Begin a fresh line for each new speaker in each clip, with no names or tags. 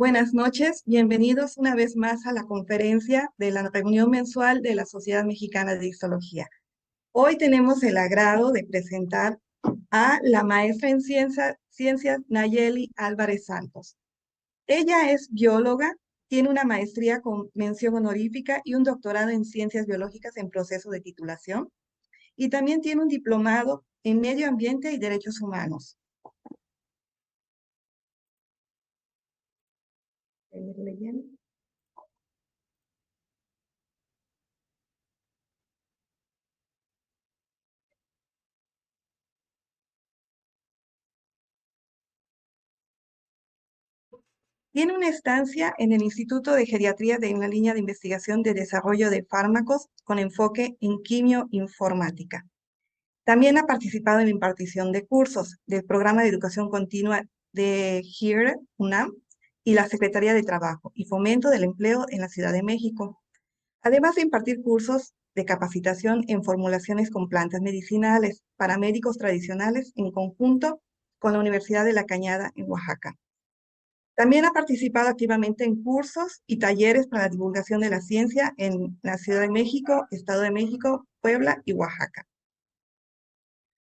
Buenas noches, bienvenidos una vez más a la conferencia de la reunión mensual de la Sociedad Mexicana de Histología. Hoy tenemos el agrado de presentar a la maestra en ciencias Nayeli Álvarez Santos. Ella es bióloga, tiene una maestría con mención honorífica y un doctorado en ciencias biológicas en proceso de titulación, y también tiene un diplomado en medio ambiente y derechos humanos. Tiene una estancia en el Instituto de Geriatría en la línea de investigación de desarrollo de fármacos con enfoque en quimioinformática. También ha participado en la impartición de cursos del Programa de Educación Continua de HERE, UNAM, y la Secretaría de Trabajo y Fomento del Empleo en la Ciudad de México. Además de impartir cursos de capacitación en formulaciones con plantas medicinales para médicos tradicionales en conjunto con la Universidad de La Cañada en Oaxaca. También ha participado activamente en cursos y talleres para la divulgación de la ciencia en la Ciudad de México, Estado de México, Puebla y Oaxaca.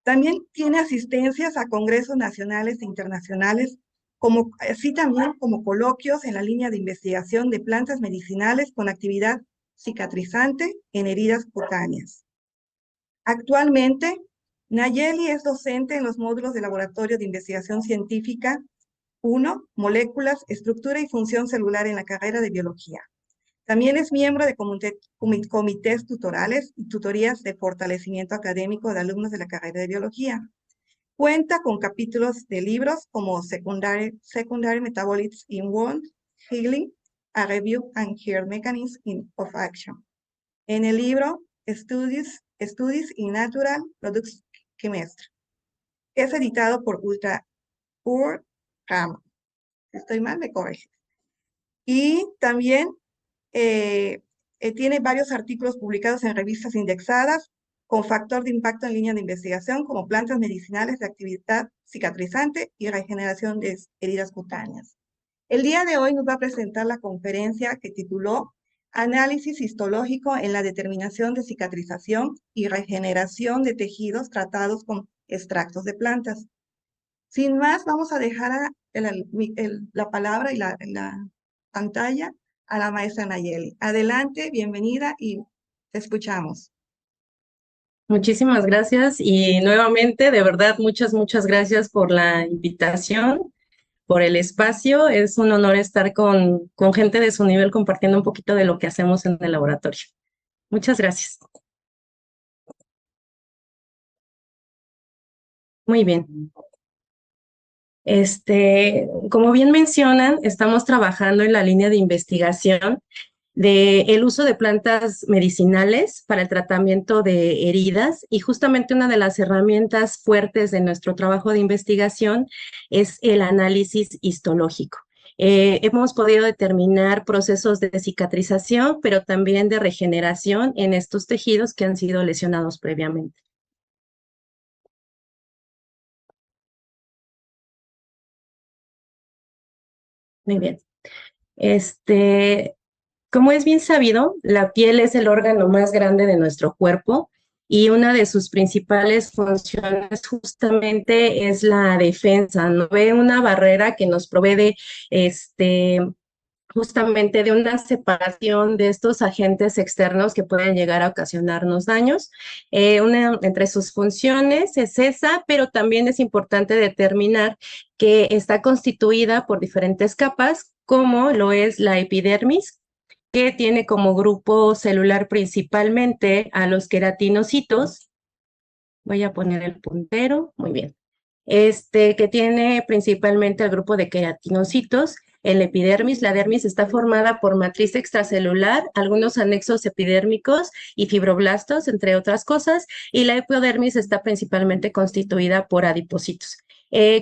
También tiene asistencias a congresos nacionales e internacionales, así también como coloquios en la línea de investigación de plantas medicinales con actividad cicatrizante en heridas cutáneas. Actualmente, Nayeli es docente en los módulos de Laboratorio de Investigación Científica 1. Moléculas, estructura y función celular en la carrera de biología. También es miembro de comités tutorales y tutorías de fortalecimiento académico de alumnos de la carrera de biología. Cuenta con capítulos de libros como Secondary Metabolites in Wound Healing, A Review and Care Mechanism of Action. En el libro Studies in Natural Products Chemistry, que es editado por Pure Rama. Si estoy mal, me corrige. Y también tiene varios artículos publicados en revistas indexadas con factor de impacto en línea de investigación como plantas medicinales de actividad cicatrizante y regeneración de heridas cutáneas. El día de hoy nos va a presentar la conferencia que tituló Análisis histológico en la determinación de cicatrización y regeneración de tejidos tratados con extractos de plantas. Sin más, vamos a dejar la palabra y la pantalla a la maestra Nayeli. Adelante, bienvenida y te escuchamos.
Muchísimas gracias y nuevamente, de verdad, muchas gracias por la invitación, por el espacio. Es un honor estar con gente de su nivel compartiendo un poquito de lo que hacemos en el laboratorio. Muchas gracias. Muy bien. Como bien mencionan, estamos trabajando en la línea de investigación del uso de plantas medicinales para el tratamiento de heridas, y justamente una de las herramientas fuertes de nuestro trabajo de investigación es el análisis histológico. Hemos podido determinar procesos de cicatrización, pero también de regeneración en estos tejidos que han sido lesionados previamente. Muy bien. Como es bien sabido, la piel es el órgano más grande de nuestro cuerpo y una de sus principales funciones justamente es la defensa, ¿no? Ve una barrera que nos provee justamente de una separación de estos agentes externos que pueden llegar a ocasionarnos daños. Entre sus funciones es esa, pero también es importante determinar que está constituida por diferentes capas, como lo es la epidermis, que tiene como grupo celular principalmente a los queratinocitos. Voy a poner el puntero, muy bien. Que tiene principalmente el grupo de queratinocitos. En la epidermis, la dermis está formada por matriz extracelular, algunos anexos epidérmicos y fibroblastos, entre otras cosas, y la epidermis está principalmente constituida por adipocitos.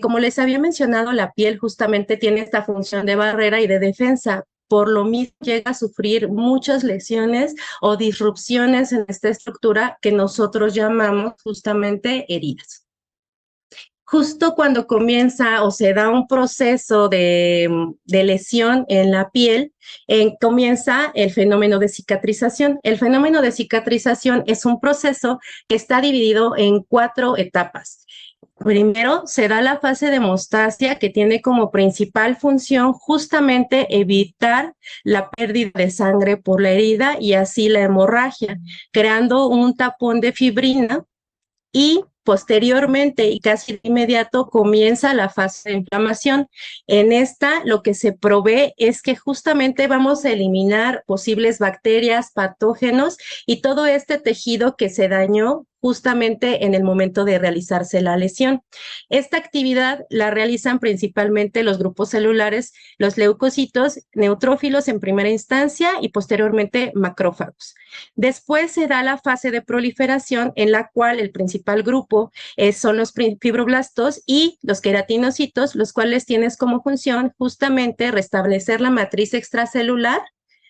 Como les había mencionado, la piel justamente tiene esta función de barrera y de defensa. Por lo mismo llega a sufrir muchas lesiones o disrupciones en esta estructura que nosotros llamamos justamente heridas. justo cuando comienza o se da un proceso de lesión en la piel, comienza el fenómeno de cicatrización. El fenómeno de cicatrización es un proceso que está dividido en 4 etapas. Primero, se da la fase de hemostasia, que tiene como principal función justamente evitar la pérdida de sangre por la herida y así la hemorragia, creando un tapón de fibrina, y posteriormente y casi de inmediato comienza la fase de inflamación. En esta lo que se provee es que justamente vamos a eliminar posibles bacterias, patógenos y todo este tejido que se dañó justamente en el momento de realizarse la lesión. Esta actividad la realizan principalmente los grupos celulares, los leucocitos, neutrófilos en primera instancia y posteriormente macrófagos. Después se da la fase de proliferación, en la cual el principal grupo son los fibroblastos y los queratinocitos, los cuales tienen como función justamente restablecer la matriz extracelular,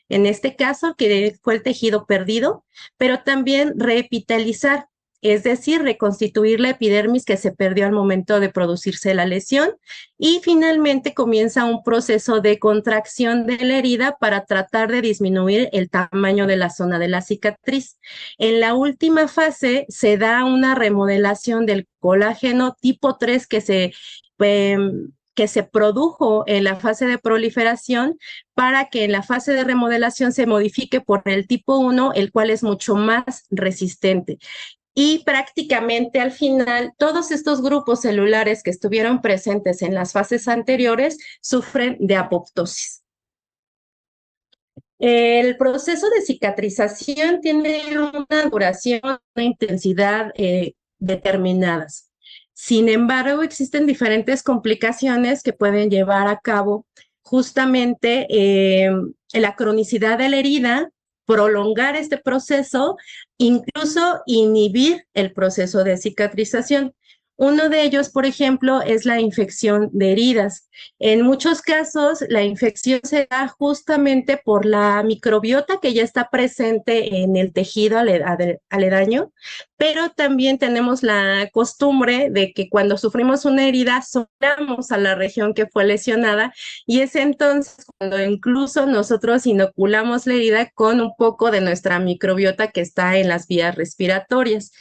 en este caso que fue el tejido perdido, pero también reepitalizar, es decir, reconstituir la epidermis que se perdió al momento de producirse la lesión, y finalmente comienza un proceso de contracción de la herida para tratar de disminuir el tamaño de la zona de la cicatriz. En la última fase se da una remodelación del colágeno tipo 3 que se produjo en la fase de proliferación, para que en la fase de remodelación se modifique por el tipo 1, el cual es mucho más resistente. Y prácticamente al final, todos estos grupos celulares que estuvieron presentes en las fases anteriores sufren de apoptosis. El proceso de cicatrización tiene una duración, una intensidad determinadas. Sin embargo, existen diferentes complicaciones que pueden llevar a cabo justamente la cronicidad de la herida, prolongar este proceso, incluso inhibir el proceso de cicatrización. Uno de ellos, por ejemplo, es la infección de heridas. En muchos casos, la infección se da justamente por la microbiota que ya está presente en el tejido aledaño, pero también tenemos la costumbre de que cuando sufrimos una herida, sonamos a la región que fue lesionada, y es entonces cuando incluso nosotros inoculamos la herida con un poco de nuestra microbiota que está en las vías respiratorias.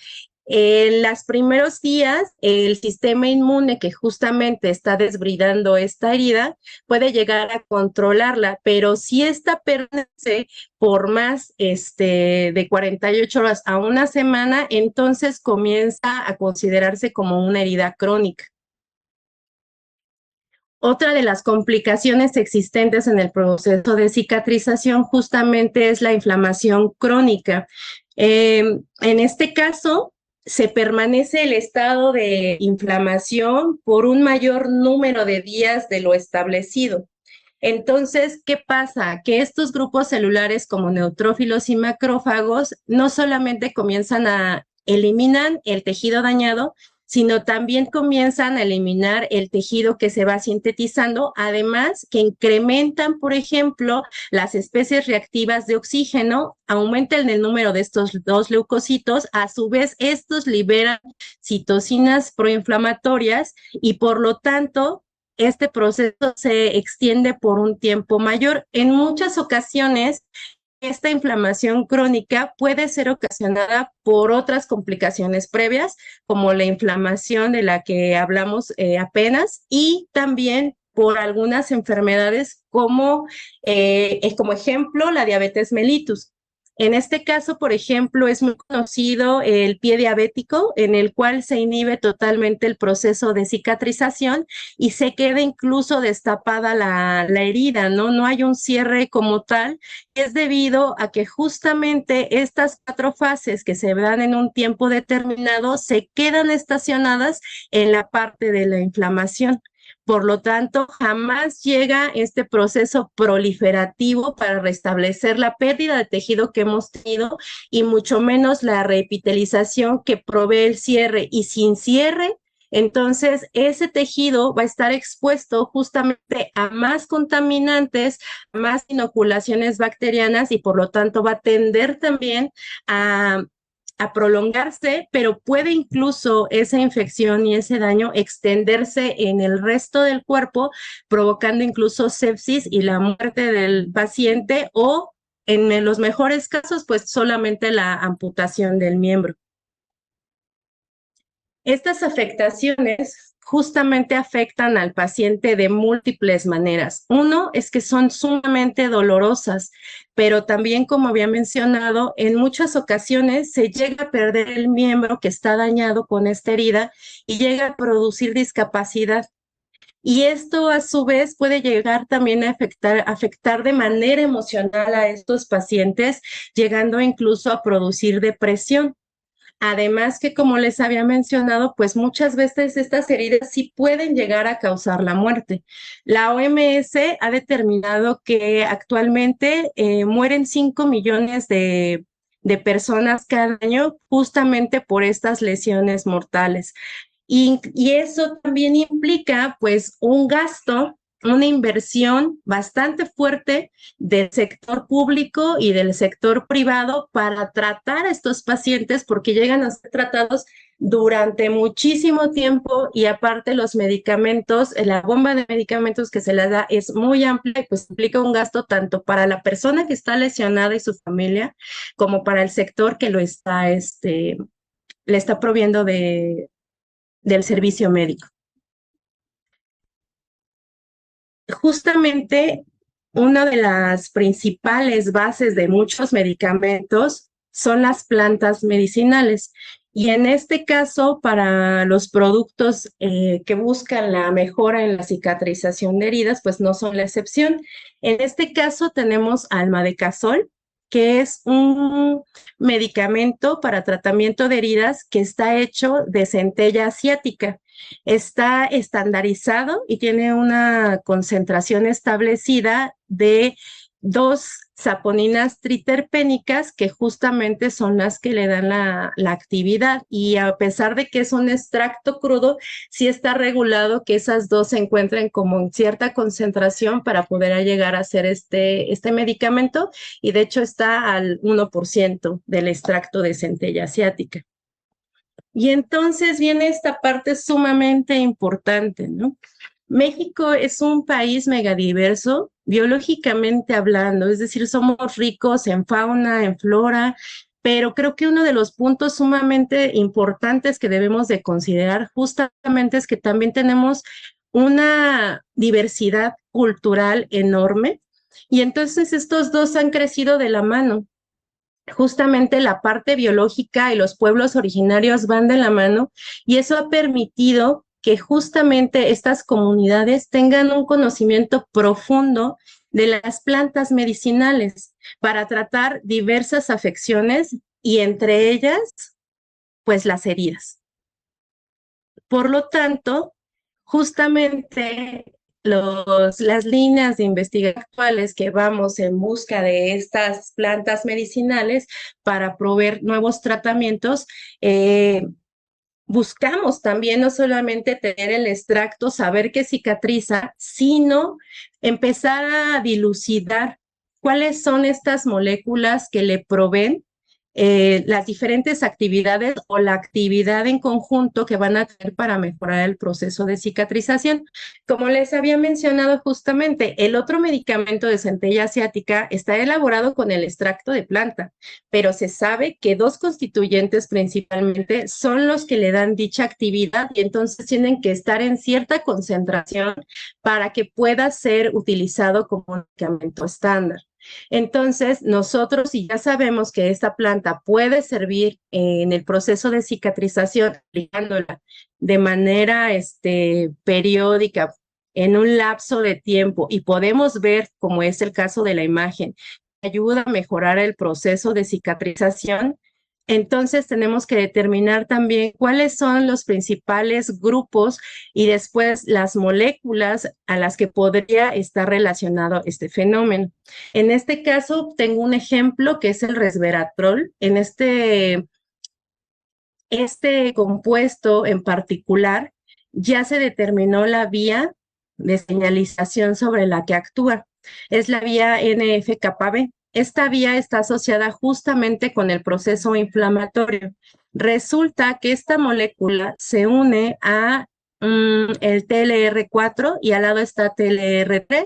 En los primeros días, el sistema inmune que justamente está desbridando esta herida puede llegar a controlarla, pero si esta permanece por más de 48 horas a una semana, entonces comienza a considerarse como una herida crónica. Otra de las complicaciones existentes en el proceso de cicatrización justamente es la inflamación crónica. En este caso, se permanece el estado de inflamación por un mayor número de días de lo establecido. Entonces, ¿qué pasa? Que estos grupos celulares como neutrófilos y macrófagos no solamente comienzan a eliminar el tejido dañado, sino también comienzan a eliminar el tejido que se va sintetizando, además que incrementan, por ejemplo, las especies reactivas de oxígeno, aumentan el número de estos 2 leucocitos, a su vez estos liberan citocinas proinflamatorias y por lo tanto este proceso se extiende por un tiempo mayor. En muchas ocasiones, esta inflamación crónica puede ser ocasionada por otras complicaciones previas, como la inflamación de la que hablamos apenas, y también por algunas enfermedades como ejemplo la diabetes mellitus. En este caso, por ejemplo, es muy conocido el pie diabético, en el cual se inhibe totalmente el proceso de cicatrización y se queda incluso destapada la herida, ¿no? No hay un cierre como tal. Es debido a que justamente estas 4 fases que se dan en un tiempo determinado se quedan estacionadas en la parte de la inflamación. Por lo tanto, jamás llega este proceso proliferativo para restablecer la pérdida de tejido que hemos tenido y mucho menos la reepitelización que provee el cierre. Y sin cierre, entonces ese tejido va a estar expuesto justamente a más contaminantes, a más inoculaciones bacterianas y por lo tanto va a tender también a a prolongarse, pero puede incluso esa infección y ese daño extenderse en el resto del cuerpo, provocando incluso sepsis y la muerte del paciente o, en los mejores casos, pues solamente la amputación del miembro. Estas afectaciones justamente afectan al paciente de múltiples maneras. Uno es que son sumamente dolorosas, pero también, como había mencionado, en muchas ocasiones se llega a perder el miembro que está dañado con esta herida y llega a producir discapacidad. Y esto a su vez puede llegar también a afectar de manera emocional a estos pacientes, llegando incluso a producir depresión. Además que, como les había mencionado, pues muchas veces estas heridas sí pueden llegar a causar la muerte. La OMS ha determinado que actualmente mueren 5 millones de personas cada año justamente por estas lesiones mortales. Y eso también implica pues un gasto, una inversión bastante fuerte del sector público y del sector privado para tratar a estos pacientes porque llegan a ser tratados durante muchísimo tiempo y aparte los medicamentos, la bomba de medicamentos que se les da es muy amplia y pues implica un gasto tanto para la persona que está lesionada y su familia como para el sector que lo está, le está proviendo del servicio médico. Justamente una de las principales bases de muchos medicamentos son las plantas medicinales. Y en este caso, para los productos que buscan la mejora en la cicatrización de heridas, pues no son la excepción. En este caso tenemos Almadecasol, que es un medicamento para tratamiento de heridas que está hecho de centella asiática. Está estandarizado y tiene una concentración establecida de 2 saponinas triterpénicas que justamente son las que le dan la actividad y a pesar de que es un extracto crudo, sí está regulado que esas dos se encuentren como en cierta concentración para poder llegar a hacer este medicamento y de hecho está al 1% del extracto de centella asiática. Y entonces viene esta parte sumamente importante, ¿no? México es un país megadiverso, biológicamente hablando, es decir, somos ricos en fauna, en flora, pero creo que uno de los puntos sumamente importantes que debemos de considerar justamente es que también tenemos una diversidad cultural enorme y entonces estos dos han crecido de la mano justamente la parte biológica y los pueblos originarios van de la mano y eso ha permitido que justamente estas comunidades tengan un conocimiento profundo de las plantas medicinales para tratar diversas afecciones y entre ellas, pues las heridas. Por lo tanto, justamente las líneas de investigación actuales que vamos en busca de estas plantas medicinales para proveer nuevos tratamientos, buscamos también no solamente tener el extracto, saber que cicatriza, sino empezar a dilucidar cuáles son estas moléculas que le proveen las diferentes actividades o la actividad en conjunto que van a tener para mejorar el proceso de cicatrización. Como les había mencionado justamente, el otro medicamento de centella asiática está elaborado con el extracto de planta, pero se sabe que 2 constituyentes principalmente son los que le dan dicha actividad y entonces tienen que estar en cierta concentración para que pueda ser utilizado como un medicamento estándar. Entonces, nosotros, si ya sabemos que esta planta puede servir en el proceso de cicatrización, aplicándola de manera periódica en un lapso de tiempo y podemos ver, como es el caso de la imagen, ayuda a mejorar el proceso de cicatrización, entonces tenemos que determinar también cuáles son los principales grupos y después las moléculas a las que podría estar relacionado este fenómeno. En este caso, tengo un ejemplo que es el resveratrol. En este compuesto en particular ya se determinó la vía de señalización sobre la que actúa. Es la vía NF-κB. esta vía está asociada justamente con el proceso inflamatorio. Resulta que esta molécula se une a el TLR4 y al lado está TLR3.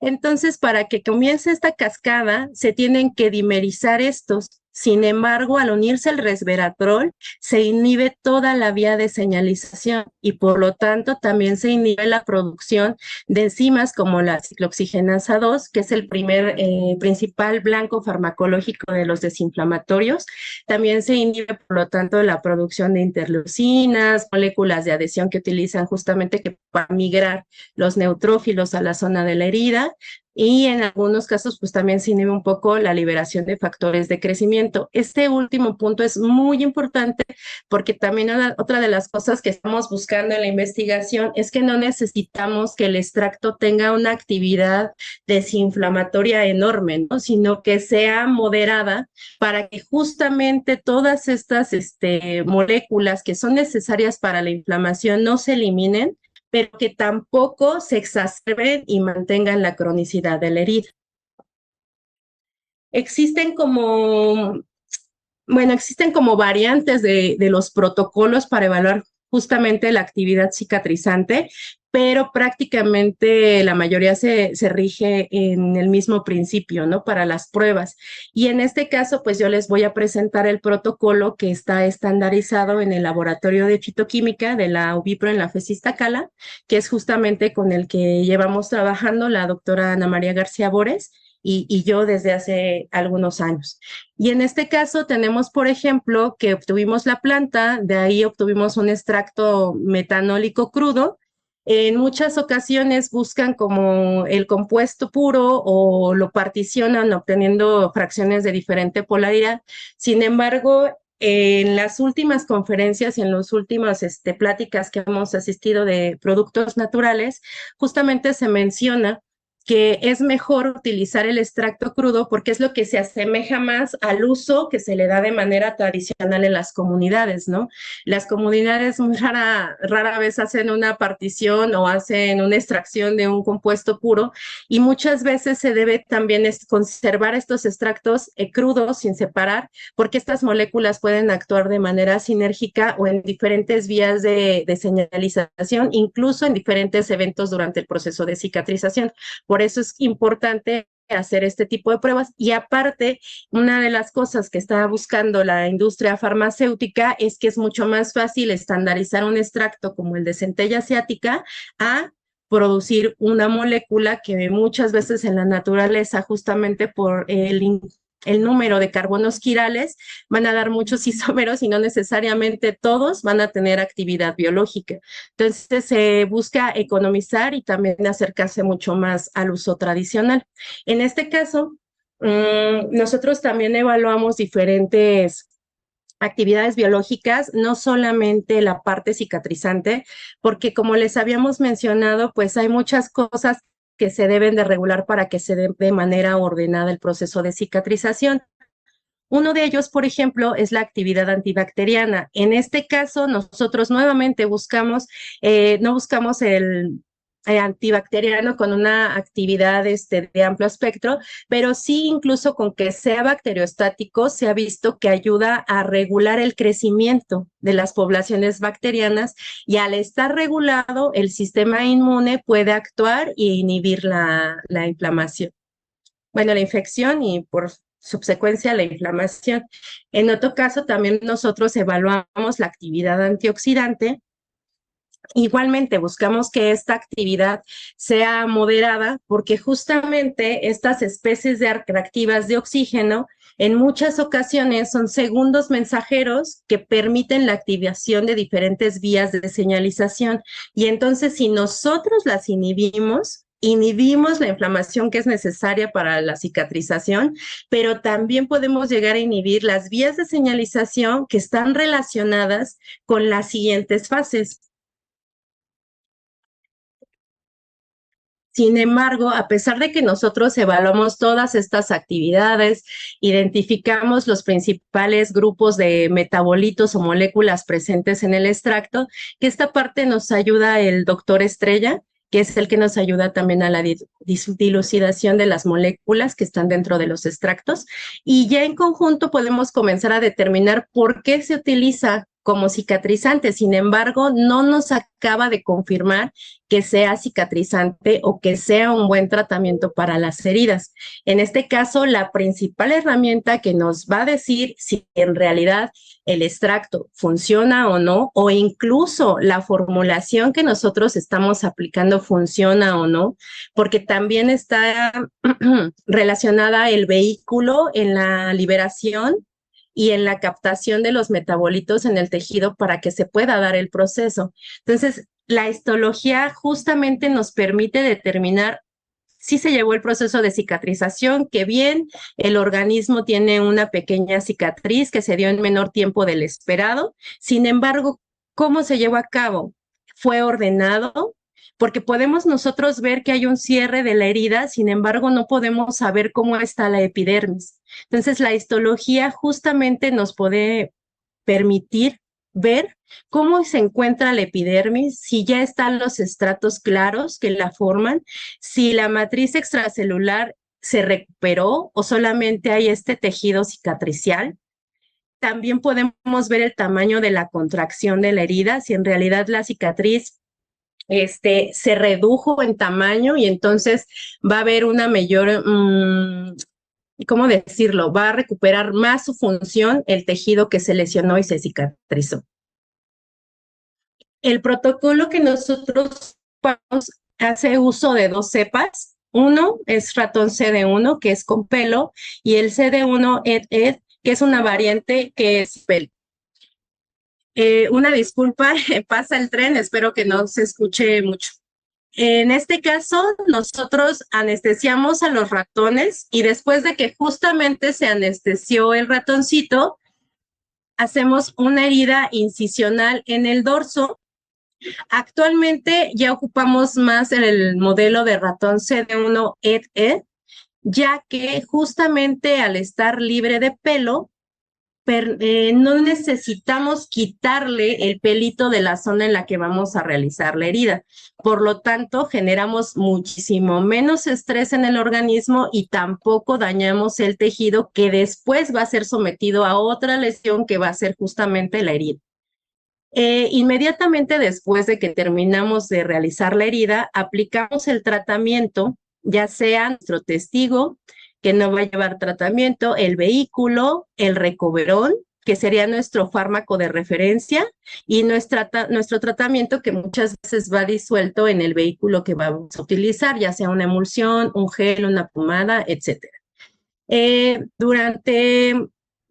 Entonces, para que comience esta cascada, se tienen que dimerizar estos. Sin embargo, al unirse el resveratrol, se inhibe toda la vía de señalización y por lo tanto también se inhibe la producción de enzimas como la ciclooxigenasa 2, que es el principal blanco farmacológico de los desinflamatorios. También se inhibe, por lo tanto, la producción de interleucinas, moléculas de adhesión que utilizan justamente para migrar los neutrófilos a la zona de la herida. Y en algunos casos, pues también se inhibe un poco la liberación de factores de crecimiento. Este último punto es muy importante porque también otra de las cosas que estamos buscando en la investigación es que no necesitamos que el extracto tenga una actividad desinflamatoria enorme, ¿no? Sino que sea moderada para que justamente todas estas moléculas que son necesarias para la inflamación no se eliminen, pero que tampoco se exacerben y mantengan la cronicidad de la herida. Existen como variantes de los protocolos para evaluar justamente la actividad cicatrizante, pero prácticamente la mayoría se rige en el mismo principio, ¿no? Para las pruebas. Y en este caso, pues yo les voy a presentar el protocolo que está estandarizado en el laboratorio de fitoquímica de la UBIPRO en la FES Iztacala, que es justamente con el que llevamos trabajando la doctora Ana María García Bores y yo desde hace algunos años. Y en este caso tenemos, por ejemplo, que obtuvimos la planta, de ahí obtuvimos un extracto metanólico crudo. En muchas ocasiones buscan como el compuesto puro o lo particionan obteniendo fracciones de diferente polaridad. Sin embargo, en las últimas conferencias y en las últimas pláticas que hemos asistido de productos naturales, justamente se menciona que es mejor utilizar el extracto crudo porque es lo que se asemeja más al uso que se le da de manera tradicional en las comunidades, ¿no? Las comunidades muy rara vez hacen una partición o hacen una extracción de un compuesto puro y muchas veces se debe también conservar estos extractos crudos sin separar porque estas moléculas pueden actuar de manera sinérgica o en diferentes vías de señalización, incluso en diferentes eventos durante el proceso de cicatrización. Por eso es importante hacer este tipo de pruebas y aparte, una de las cosas que está buscando la industria farmacéutica es que es mucho más fácil estandarizar un extracto como el de centella asiática a producir una molécula que muchas veces en la naturaleza, justamente por el número de carbonos quirales, van a dar muchos isómeros y no necesariamente todos van a tener actividad biológica. Entonces se busca economizar y también acercarse mucho más al uso tradicional. En este caso, nosotros también evaluamos diferentes actividades biológicas, no solamente la parte cicatrizante, porque como les habíamos mencionado, pues hay muchas cosas que se deben de regular para que se dé de manera ordenada el proceso de cicatrización. Uno de ellos, por ejemplo, es la actividad antibacteriana. En este caso, nosotros nuevamente no buscamos el antibacteriano con una actividad de amplio espectro, pero sí incluso con que sea bacteriostático se ha visto que ayuda a regular el crecimiento de las poblaciones bacterianas y al estar regulado el sistema inmune puede actuar e inhibir la inflamación. Bueno, la infección y por subsecuencia la inflamación. En otro caso, también nosotros evaluamos la actividad antioxidante. Igualmente buscamos que esta actividad sea moderada porque justamente estas especies de reactivas de oxígeno en muchas ocasiones son segundos mensajeros que permiten la activación de diferentes vías de señalización y entonces si nosotros las inhibimos la inflamación que es necesaria para la cicatrización, pero también podemos llegar a inhibir las vías de señalización que están relacionadas con las siguientes fases. Sin embargo, a pesar de que nosotros evaluamos todas estas actividades, identificamos los principales grupos de metabolitos o moléculas presentes en el extracto, que esta parte nos ayuda el doctor Estrella. que es el que nos ayuda también a la dilucidación de las moléculas que están dentro de los extractos. Y ya en conjunto podemos comenzar a determinar por qué se utiliza como cicatrizante. Sin embargo, no nos acaba de confirmar que sea cicatrizante o que sea un buen tratamiento para las heridas. En este caso, la principal herramienta que nos va a decir si en realidad el extracto funciona o no, o incluso la formulación que nosotros estamos aplicando funciona o no, porque también está relacionada el vehículo en la liberación y en la captación de los metabolitos en el tejido para que se pueda dar el proceso. Entonces, la histología justamente nos permite determinar si se llevó el proceso de cicatrización, que bien, el organismo tiene una pequeña cicatriz que se dio en menor tiempo del esperado. Sin embargo, ¿cómo se llevó a cabo? ¿Fue ordenado? Porque podemos nosotros ver que hay un cierre de la herida, sin embargo, no podemos saber cómo está la epidermis. Entonces, la histología justamente nos puede permitir ver cómo se encuentra la epidermis, si ya están los estratos claros que la forman, si la matriz extracelular se recuperó o solamente hay este tejido cicatricial. También podemos ver el tamaño de la contracción de la herida, si en realidad la cicatriz se redujo en tamaño y entonces va a haber una mayor, ¿cómo decirlo? Va a recuperar más su función el tejido que se lesionó y se cicatrizó. El protocolo que nosotros ocupamos hace uso de dos cepas. Uno es ratón CD1, que es con pelo, y el CD1 ED, que es una variante que es pelo. Una disculpa, pasa el tren, espero que no se escuche mucho. En este caso, nosotros anestesiamos a los ratones y después de que justamente se anestesió el ratoncito, hacemos una herida incisional en el dorso. Actualmente ya ocupamos más el modelo de ratón CD1 ED, ya que justamente al estar libre de pelo, no necesitamos quitarle el pelito de la zona en la que vamos a realizar la herida. Por lo tanto, generamos muchísimo menos estrés en el organismo y tampoco dañamos el tejido que después va a ser sometido a otra lesión que va a ser justamente la herida. Inmediatamente después de que terminamos de realizar la herida, aplicamos el tratamiento, ya sea nuestro testigo, que no va a llevar tratamiento, el vehículo, el recoverón, que sería nuestro fármaco de referencia, y nuestro tratamiento que muchas veces va disuelto en el vehículo que vamos a utilizar, ya sea una emulsión, un gel, una pomada, etc. Durante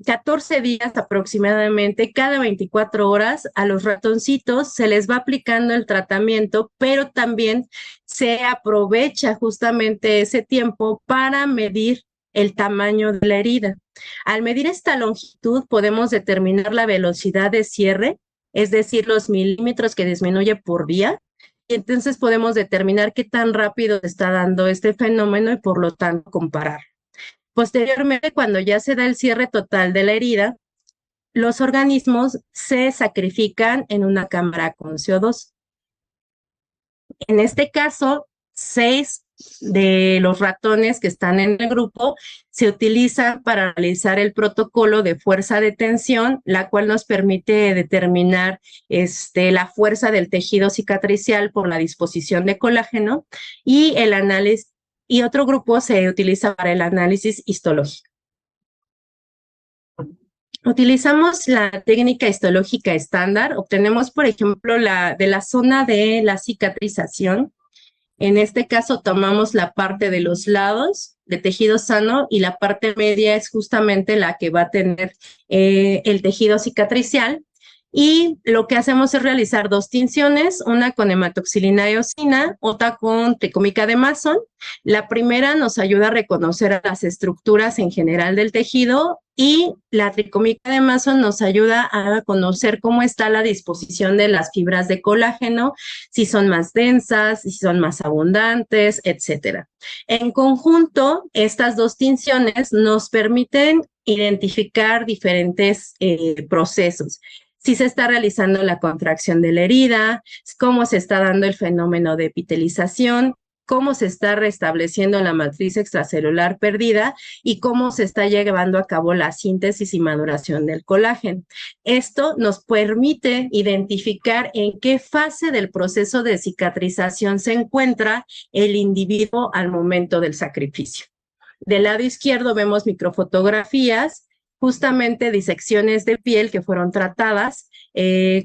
14 días aproximadamente, cada 24 horas, a los ratoncitos se les va aplicando el tratamiento, pero también se aprovecha justamente ese tiempo para medir el tamaño de la herida. Al medir esta longitud podemos determinar la velocidad de cierre, es decir, los milímetros que disminuye por día, y entonces podemos determinar qué tan rápido se está dando este fenómeno y por lo tanto comparar. Posteriormente, cuando ya se da el cierre total de la herida, los organismos se sacrifican en una cámara con CO2. En este caso, 6 de los ratones que están en el grupo se utilizan para realizar el protocolo de fuerza de tensión, la cual nos permite determinar la fuerza del tejido cicatricial por la disposición de colágeno y el análisis. Y otro grupo se utiliza para el análisis histológico. Utilizamos la técnica histológica estándar. Obtenemos, por ejemplo, de la zona de la cicatrización. En este caso, tomamos la parte de los lados de tejido sano y la parte media es justamente la que va a tener el tejido cicatricial. Y lo que hacemos es realizar 2 tinciones, una con hematoxilina eosina, otra con tricómica de Mason. La primera nos ayuda a reconocer las estructuras en general del tejido y la tricómica de Mason nos ayuda a conocer cómo está la disposición de las fibras de colágeno, si son más densas, si son más abundantes, etc. En conjunto, estas 2 tinciones nos permiten identificar diferentes procesos. si se está realizando la contracción de la herida, cómo se está dando el fenómeno de epitelización, cómo se está restableciendo la matriz extracelular perdida y cómo se está llevando a cabo la síntesis y maduración del colágeno. Esto nos permite identificar en qué fase del proceso de cicatrización se encuentra el individuo al momento del sacrificio. Del lado izquierdo vemos microfotografías, justamente disecciones de piel que fueron tratadas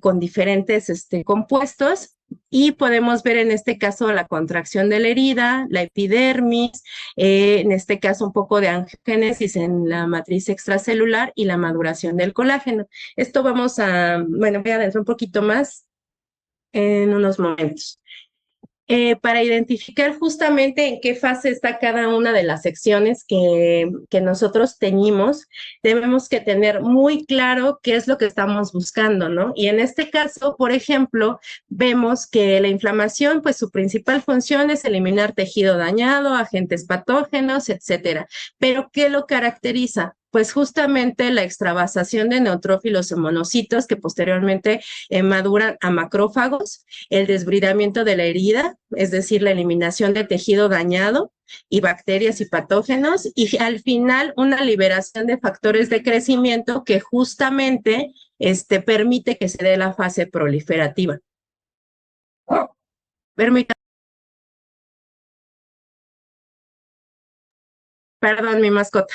con diferentes compuestos, y podemos ver en este caso la contracción de la herida, la epidermis, en este caso un poco de angiogénesis en la matriz extracelular y la maduración del colágeno. Esto vamos a, bueno, voy a adentrar un poquito más en unos momentos. Para identificar justamente en qué fase está cada una de las secciones que nosotros teñimos, debemos que tener muy claro qué es lo que estamos buscando, ¿no? Y en este caso, por ejemplo, vemos que la inflamación, pues su principal función es eliminar tejido dañado, agentes patógenos, etcétera. Pero ¿qué lo caracteriza? Pues justamente la extravasación de neutrófilos y monocitos que posteriormente maduran a macrófagos, el desbridamiento de la herida, es decir, la eliminación de tejido dañado y bacterias y patógenos, y al final una liberación de factores de crecimiento que justamente permite que se dé la fase proliferativa. Permítanme. Perdón, mi mascota.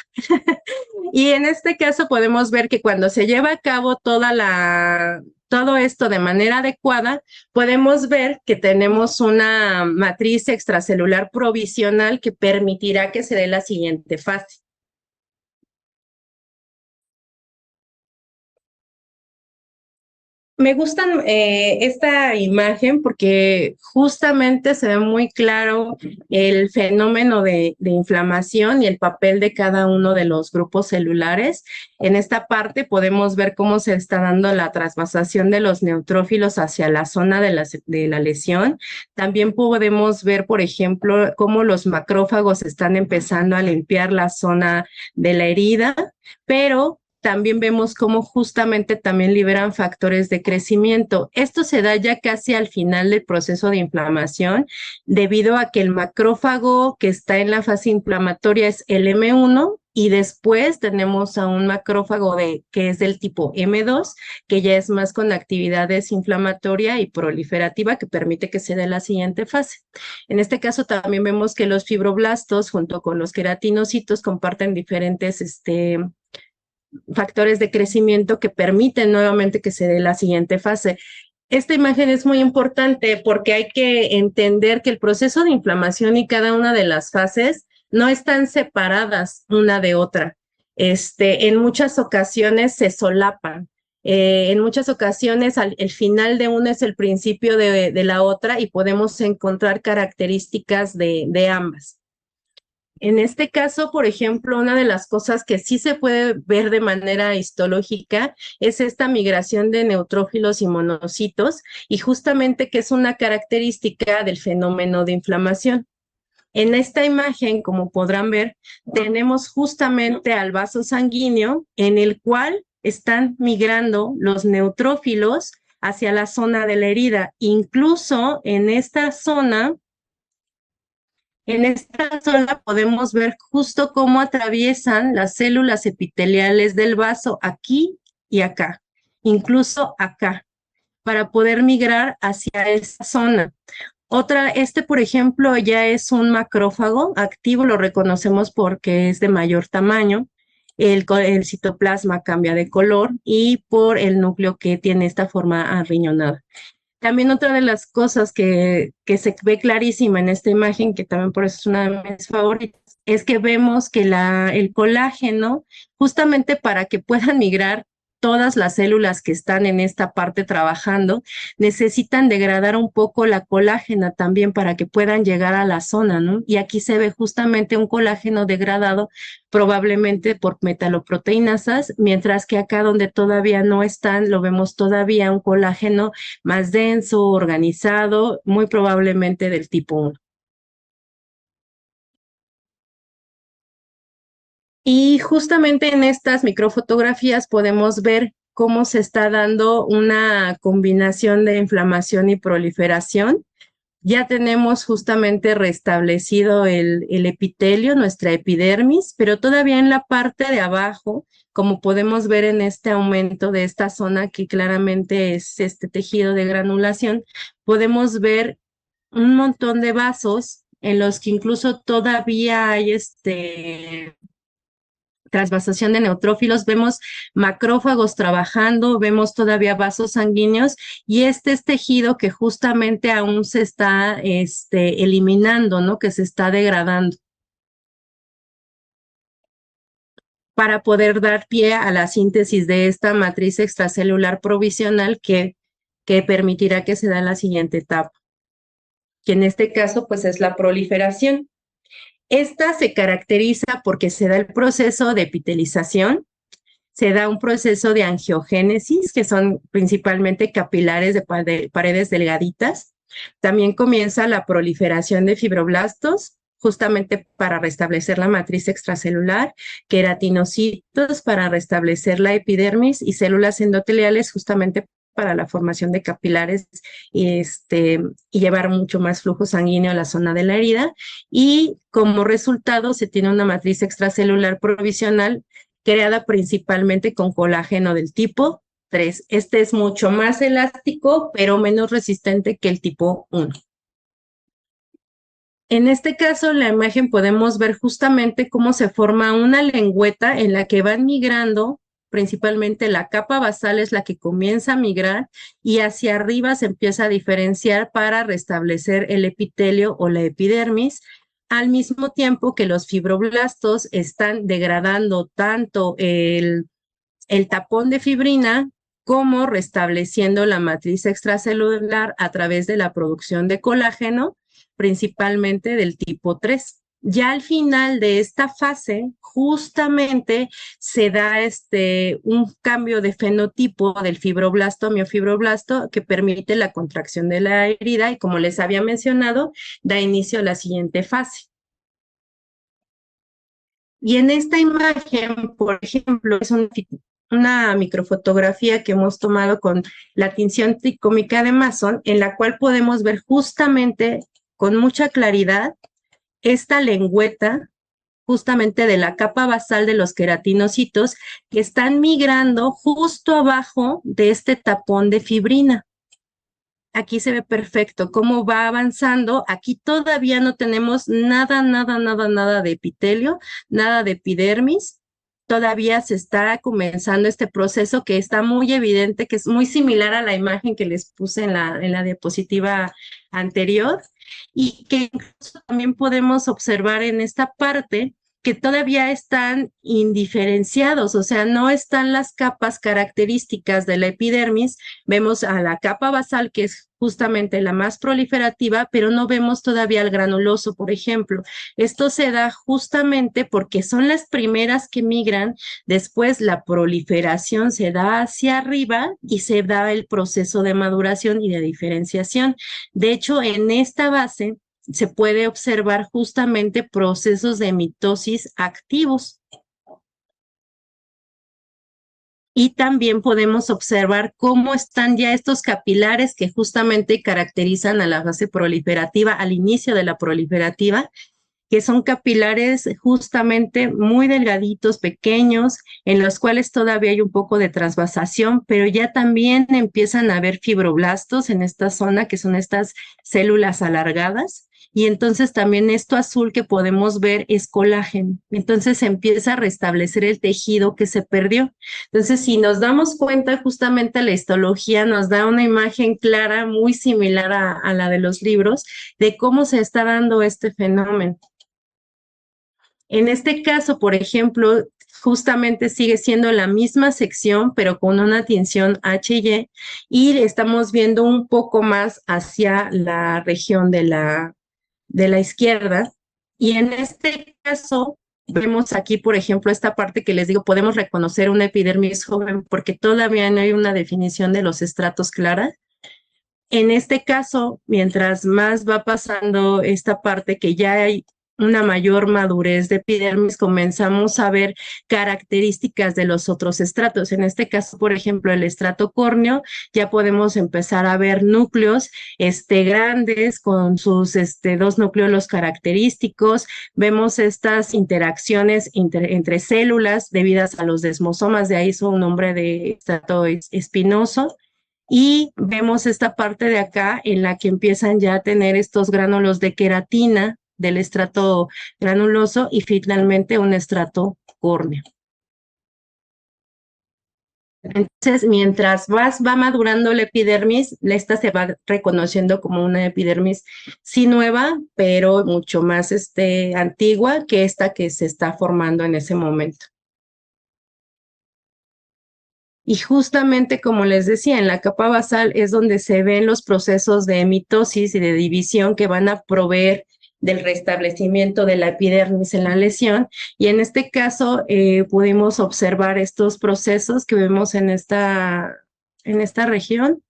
Y en este caso podemos ver que cuando se lleva a cabo todo esto de manera adecuada, podemos ver que tenemos una matriz extracelular provisional que permitirá que se dé la siguiente fase. Me gusta esta imagen porque justamente se ve muy claro el fenómeno de inflamación y el papel de cada uno de los grupos celulares. En esta parte podemos ver cómo se está dando la trasvasación de los neutrófilos hacia la zona de la lesión. También podemos ver, por ejemplo, cómo los macrófagos están empezando a limpiar la zona de la herida, pero también vemos cómo justamente también liberan factores de crecimiento. Esto se da ya casi al final del proceso de inflamación, debido a que el macrófago que está en la fase inflamatoria es el M1, y después tenemos a un macrófago que es del tipo M2, que ya es más con actividad desinflamatoria y proliferativa, que permite que se dé la siguiente fase. En este caso también vemos que los fibroblastos junto con los queratinocitos comparten diferentes factores de crecimiento que permiten nuevamente que se dé la siguiente fase. Esta imagen es muy importante porque hay que entender que el proceso de inflamación y cada una de las fases no están separadas una de otra. En muchas ocasiones se solapan. En muchas ocasiones el final de una es el principio de la otra, y podemos encontrar características de ambas. En este caso, por ejemplo, una de las cosas que sí se puede ver de manera histológica es esta migración de neutrófilos y monocitos, y justamente que es una característica del fenómeno de inflamación. En esta imagen, como podrán ver, tenemos justamente al vaso sanguíneo en el cual están migrando los neutrófilos hacia la zona de la herida. Incluso en esta zona podemos ver justo cómo atraviesan las células epiteliales del vaso aquí y acá, incluso acá, para poder migrar hacia esa zona. Por ejemplo, ya es un macrófago activo, lo reconocemos porque es de mayor tamaño. El citoplasma cambia de color y por el núcleo que tiene esta forma arriñonada. También otra de las cosas que se ve clarísima en esta imagen, que también por eso es una de mis favoritas, es que vemos que el colágeno, justamente para que puedan migrar todas las células que están en esta parte trabajando, necesitan degradar un poco la colágena también para que puedan llegar a la zona, ¿no? Y aquí se ve justamente un colágeno degradado, probablemente por metaloproteinasas, mientras que acá donde todavía no están, lo vemos todavía un colágeno más denso, organizado, muy probablemente del tipo 1. Y justamente en estas microfotografías podemos ver cómo se está dando una combinación de inflamación y proliferación. Ya tenemos justamente restablecido el epitelio, nuestra epidermis, pero todavía en la parte de abajo, como podemos ver en este aumento de esta zona que claramente es este tejido de granulación, podemos ver un montón de vasos en los que incluso todavía hay transvasación de neutrófilos, vemos macrófagos trabajando, vemos todavía vasos sanguíneos y este es tejido que justamente aún se está eliminando, ¿no? Que se está degradando para poder dar pie a la síntesis de esta matriz extracelular provisional que permitirá que se da la siguiente etapa, que en este caso pues es la proliferación. Esta se caracteriza porque se da el proceso de epitelización, se da un proceso de angiogénesis, que son principalmente capilares de paredes delgaditas. También comienza la proliferación de fibroblastos, justamente para restablecer la matriz extracelular, queratinocitos para restablecer la epidermis y células endoteliales justamente para la formación de capilares y llevar mucho más flujo sanguíneo a la zona de la herida. Y como resultado se tiene una matriz extracelular provisional creada principalmente con colágeno del tipo 3. Este es mucho más elástico, pero menos resistente que el tipo 1. En este caso, en la imagen podemos ver justamente cómo se forma una lengüeta en la que van migrando, principalmente la capa basal es la que comienza a migrar y hacia arriba se empieza a diferenciar para restablecer el epitelio o la epidermis, al mismo tiempo que los fibroblastos están degradando tanto el tapón de fibrina como restableciendo la matriz extracelular a través de la producción de colágeno, principalmente del tipo 3. Ya al final de esta fase, justamente se da un cambio de fenotipo del fibroblasto a miofibroblasto que permite la contracción de la herida y, como les había mencionado, da inicio a la siguiente fase. Y en esta imagen, por ejemplo, es una microfotografía que hemos tomado con la tinción tricómica de Mason, en la cual podemos ver justamente con mucha claridad esta lengüeta justamente de la capa basal de los queratinocitos que están migrando justo abajo de este tapón de fibrina. Aquí se ve perfecto cómo va avanzando. Aquí todavía no tenemos nada de epitelio, nada de epidermis. Todavía se está comenzando este proceso que está muy evidente, que es muy similar a la imagen que les puse en la diapositiva anterior y que incluso también podemos observar en esta parte que todavía están indiferenciados, o sea, no están las capas características de la epidermis. Vemos a la capa basal, que es justamente la más proliferativa, pero no vemos todavía al granuloso, por ejemplo. Esto se da justamente porque son las primeras que migran, después la proliferación se da hacia arriba y se da el proceso de maduración y de diferenciación. De hecho, en esta base se puede observar justamente procesos de mitosis activos. Y también podemos observar cómo están ya estos capilares que justamente caracterizan a la fase proliferativa, al inicio de la proliferativa, que son capilares justamente muy delgaditos, pequeños, en los cuales todavía hay un poco de transvasación, pero ya también empiezan a haber fibroblastos en esta zona, que son estas células alargadas. Y entonces también esto azul que podemos ver es colágeno. Entonces se empieza a restablecer el tejido que se perdió. Entonces, si nos damos cuenta, justamente la histología nos da una imagen clara, muy similar a la de los libros, de cómo se está dando este fenómeno. En este caso, por ejemplo, justamente sigue siendo la misma sección, pero con una tinción H&Y, y estamos viendo un poco más hacia la región de la izquierda. Y en este caso, vemos aquí, por ejemplo, esta parte que les digo, podemos reconocer una epidermis joven porque todavía no hay una definición de los estratos clara. En este caso, mientras más va pasando esta parte que ya hay una mayor madurez de epidermis, comenzamos a ver características de los otros estratos. En este caso, por ejemplo, el estrato córneo, ya podemos empezar a ver núcleos grandes con sus dos núcleos característicos. Vemos estas interacciones entre células debidas a los desmosomas, de ahí su nombre de estrato espinoso. Y vemos esta parte de acá en la que empiezan ya a tener estos gránulos de queratina del estrato granuloso y finalmente un estrato córneo. Entonces, mientras va madurando la epidermis, esta se va reconociendo como una epidermis sí nueva, pero mucho más antigua que esta que se está formando en ese momento. Y justamente, como les decía, en la capa basal es donde se ven los procesos de mitosis y de división que van a proveer del restablecimiento de la epidermis en la lesión. Y en este caso pudimos observar estos procesos que vemos en esta región,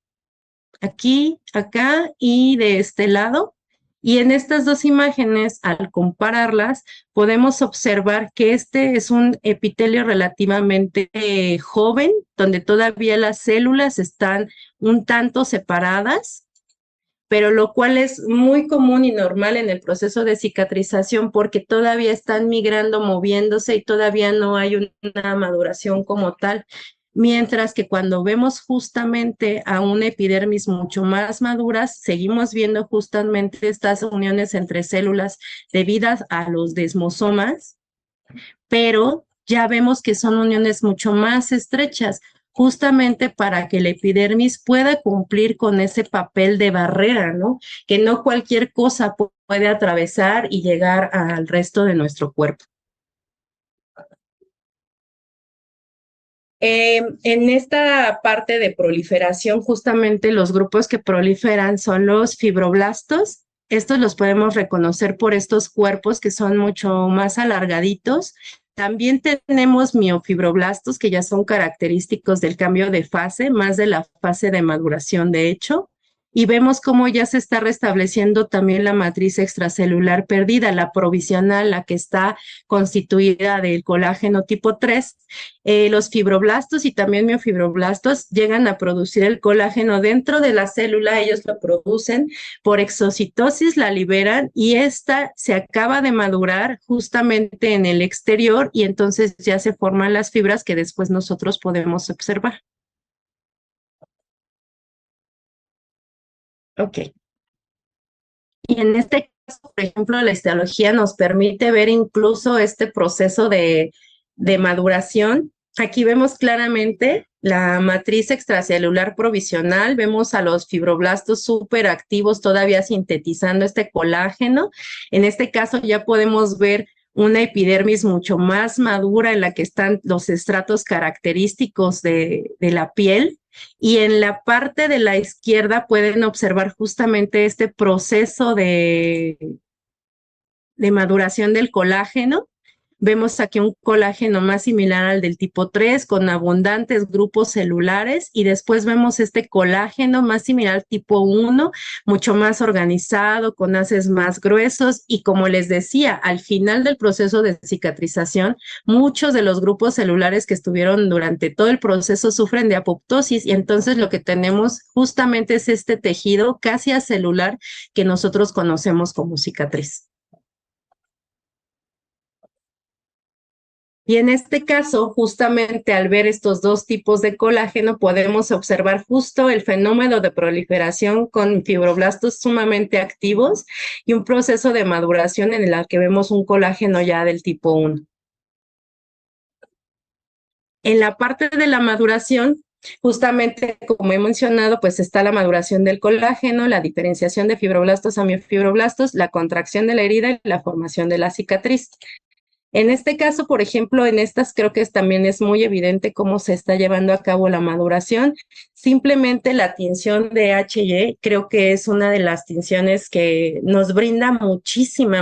aquí, acá y de este lado. Y en estas dos imágenes, al compararlas, podemos observar que este es un epitelio relativamente joven, donde todavía las células están un tanto separadas, pero lo cual es muy común y normal en el proceso de cicatrización porque todavía están migrando, moviéndose y todavía no hay una maduración como tal. Mientras que cuando vemos justamente a una epidermis mucho más maduras, seguimos viendo justamente estas uniones entre células debidas a los desmosomas, pero ya vemos que son uniones mucho más estrechas, justamente para que la epidermis pueda cumplir con ese papel de barrera, ¿no? Que no cualquier cosa puede atravesar y llegar al resto de nuestro cuerpo. En esta parte de proliferación, justamente los grupos que proliferan son los fibroblastos. Estos los podemos reconocer por estos cuerpos que son mucho más alargaditos. También tenemos miofibroblastos, que ya son característicos del cambio de fase, más de la fase de maduración, de hecho. Y vemos cómo ya se está restableciendo también la matriz extracelular perdida, la provisional, la que está constituida del colágeno tipo 3. Los fibroblastos y también miofibroblastos llegan a producir el colágeno dentro de la célula, ellos lo producen por exocitosis, la liberan y esta se acaba de madurar justamente en el exterior y entonces ya se forman las fibras que después nosotros podemos observar. Ok. Y en este caso, por ejemplo, la histología nos permite ver incluso este proceso de maduración. Aquí vemos claramente la matriz extracelular provisional, vemos a los fibroblastos súper activos todavía sintetizando este colágeno. En este caso ya podemos ver una epidermis mucho más madura en la que están los estratos característicos de la piel. Y en la parte de la izquierda pueden observar justamente este proceso de maduración del colágeno. Vemos aquí un colágeno más similar al del tipo 3 con abundantes grupos celulares y después vemos este colágeno más similar al tipo 1, mucho más organizado, con haces más gruesos y como les decía, al final del proceso de cicatrización, muchos de los grupos celulares que estuvieron durante todo el proceso sufren de apoptosis y entonces lo que tenemos justamente es este tejido casi acelular que nosotros conocemos como cicatriz. Y en este caso, justamente al ver estos dos tipos de colágeno, podemos observar justo el fenómeno de proliferación con fibroblastos sumamente activos y un proceso de maduración en el que vemos un colágeno ya del tipo 1. En la parte de la maduración, justamente como he mencionado, pues está la maduración del colágeno, la diferenciación de fibroblastos a miofibroblastos, la contracción de la herida y la formación de la cicatriz. En este caso, por ejemplo, en estas creo que también es muy evidente cómo se está llevando a cabo la maduración. Simplemente la tinción de H&E creo que es una de las tinciones que nos brinda muchísima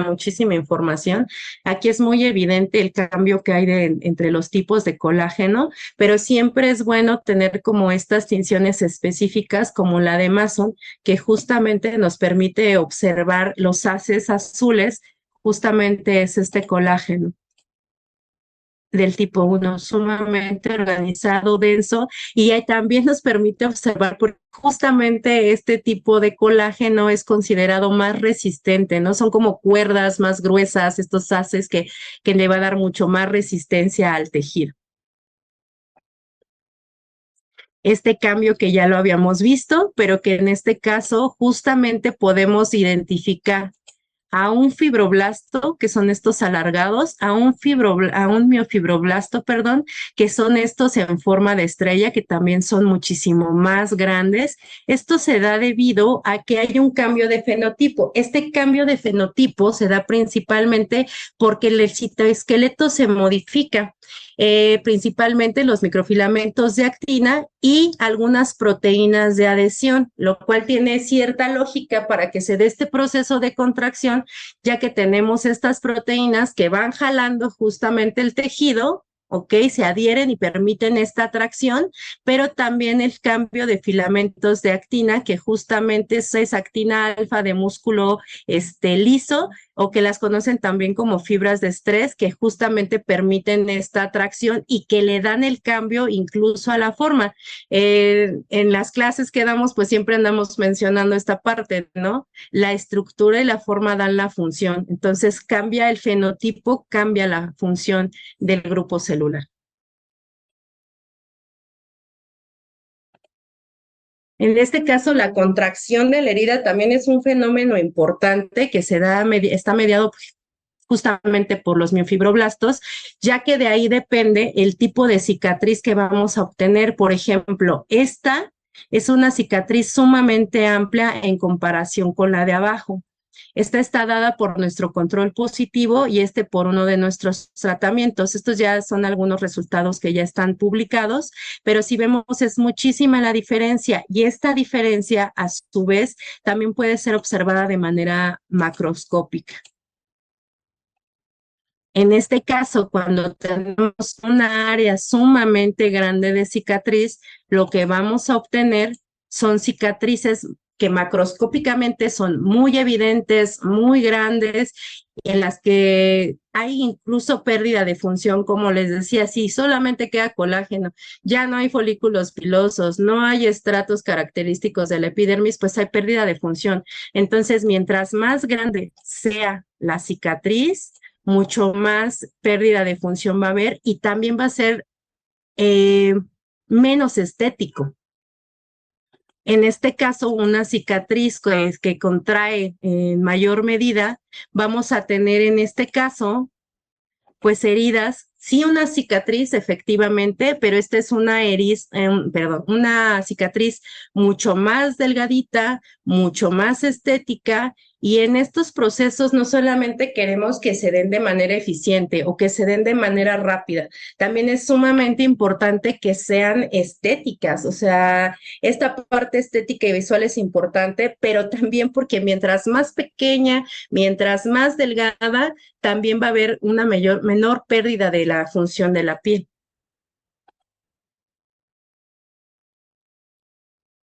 información. Aquí es muy evidente el cambio que hay entre los tipos de colágeno, pero siempre es bueno tener como estas tinciones específicas como la de Mason, que justamente nos permite observar los haces azules justamente es este colágeno del tipo 1, sumamente organizado, denso, y ahí también nos permite observar porque justamente este tipo de colágeno es considerado más resistente, ¿no? Son como cuerdas más gruesas, estos haces que le va a dar mucho más resistencia al tejido. Este cambio que ya lo habíamos visto, pero que en este caso justamente podemos identificar a un fibroblasto, que son estos alargados, a un miofibroblasto, perdón, que son estos en forma de estrella, que también son muchísimo más grandes. Esto se da debido a que hay un cambio de fenotipo. Este cambio de fenotipo se da principalmente porque el citoesqueleto se modifica. Principalmente los microfilamentos de actina y algunas proteínas de adhesión, lo cual tiene cierta lógica para que se dé este proceso de contracción, ya que tenemos estas proteínas que van jalando justamente el tejido, ¿ok? Se adhieren y permiten esta atracción, pero también el cambio de filamentos de actina, que justamente es actina alfa de músculo liso, o que las conocen también como fibras de estrés, que justamente permiten esta atracción y que le dan el cambio incluso a la forma. En las clases que damos, pues siempre andamos mencionando esta parte, ¿no? La estructura y la forma dan la función. Entonces cambia el fenotipo, cambia la función del grupo celular. En este caso, la contracción de la herida también es un fenómeno importante que está mediado justamente por los miofibroblastos, ya que de ahí depende el tipo de cicatriz que vamos a obtener. Por ejemplo, esta es una cicatriz sumamente amplia en comparación con la de abajo. Esta está dada por nuestro control positivo y por uno de nuestros tratamientos. Estos ya son algunos resultados que ya están publicados, pero si vemos es muchísima la diferencia y esta diferencia a su vez también puede ser observada de manera macroscópica. En este caso, cuando tenemos una área sumamente grande de cicatriz, lo que vamos a obtener son cicatrices que macroscópicamente son muy evidentes, muy grandes, en las que hay incluso pérdida de función, como les decía, si solamente queda colágeno, ya no hay folículos pilosos, no hay estratos característicos de la epidermis, pues hay pérdida de función. Entonces, mientras más grande sea la cicatriz, mucho más pérdida de función va a haber y también va a ser menos estético. En este caso, una cicatriz que contrae en mayor medida, vamos a tener en este caso, pues heridas, sí una cicatriz efectivamente, pero esta es una cicatriz mucho más delgadita, mucho más estética, y en estos procesos no solamente queremos que se den de manera eficiente o que se den de manera rápida, también es sumamente importante que sean estéticas, o sea, esta parte estética y visual es importante, pero también porque mientras más pequeña, mientras más delgada, también va a haber una menor pérdida de la función de la piel.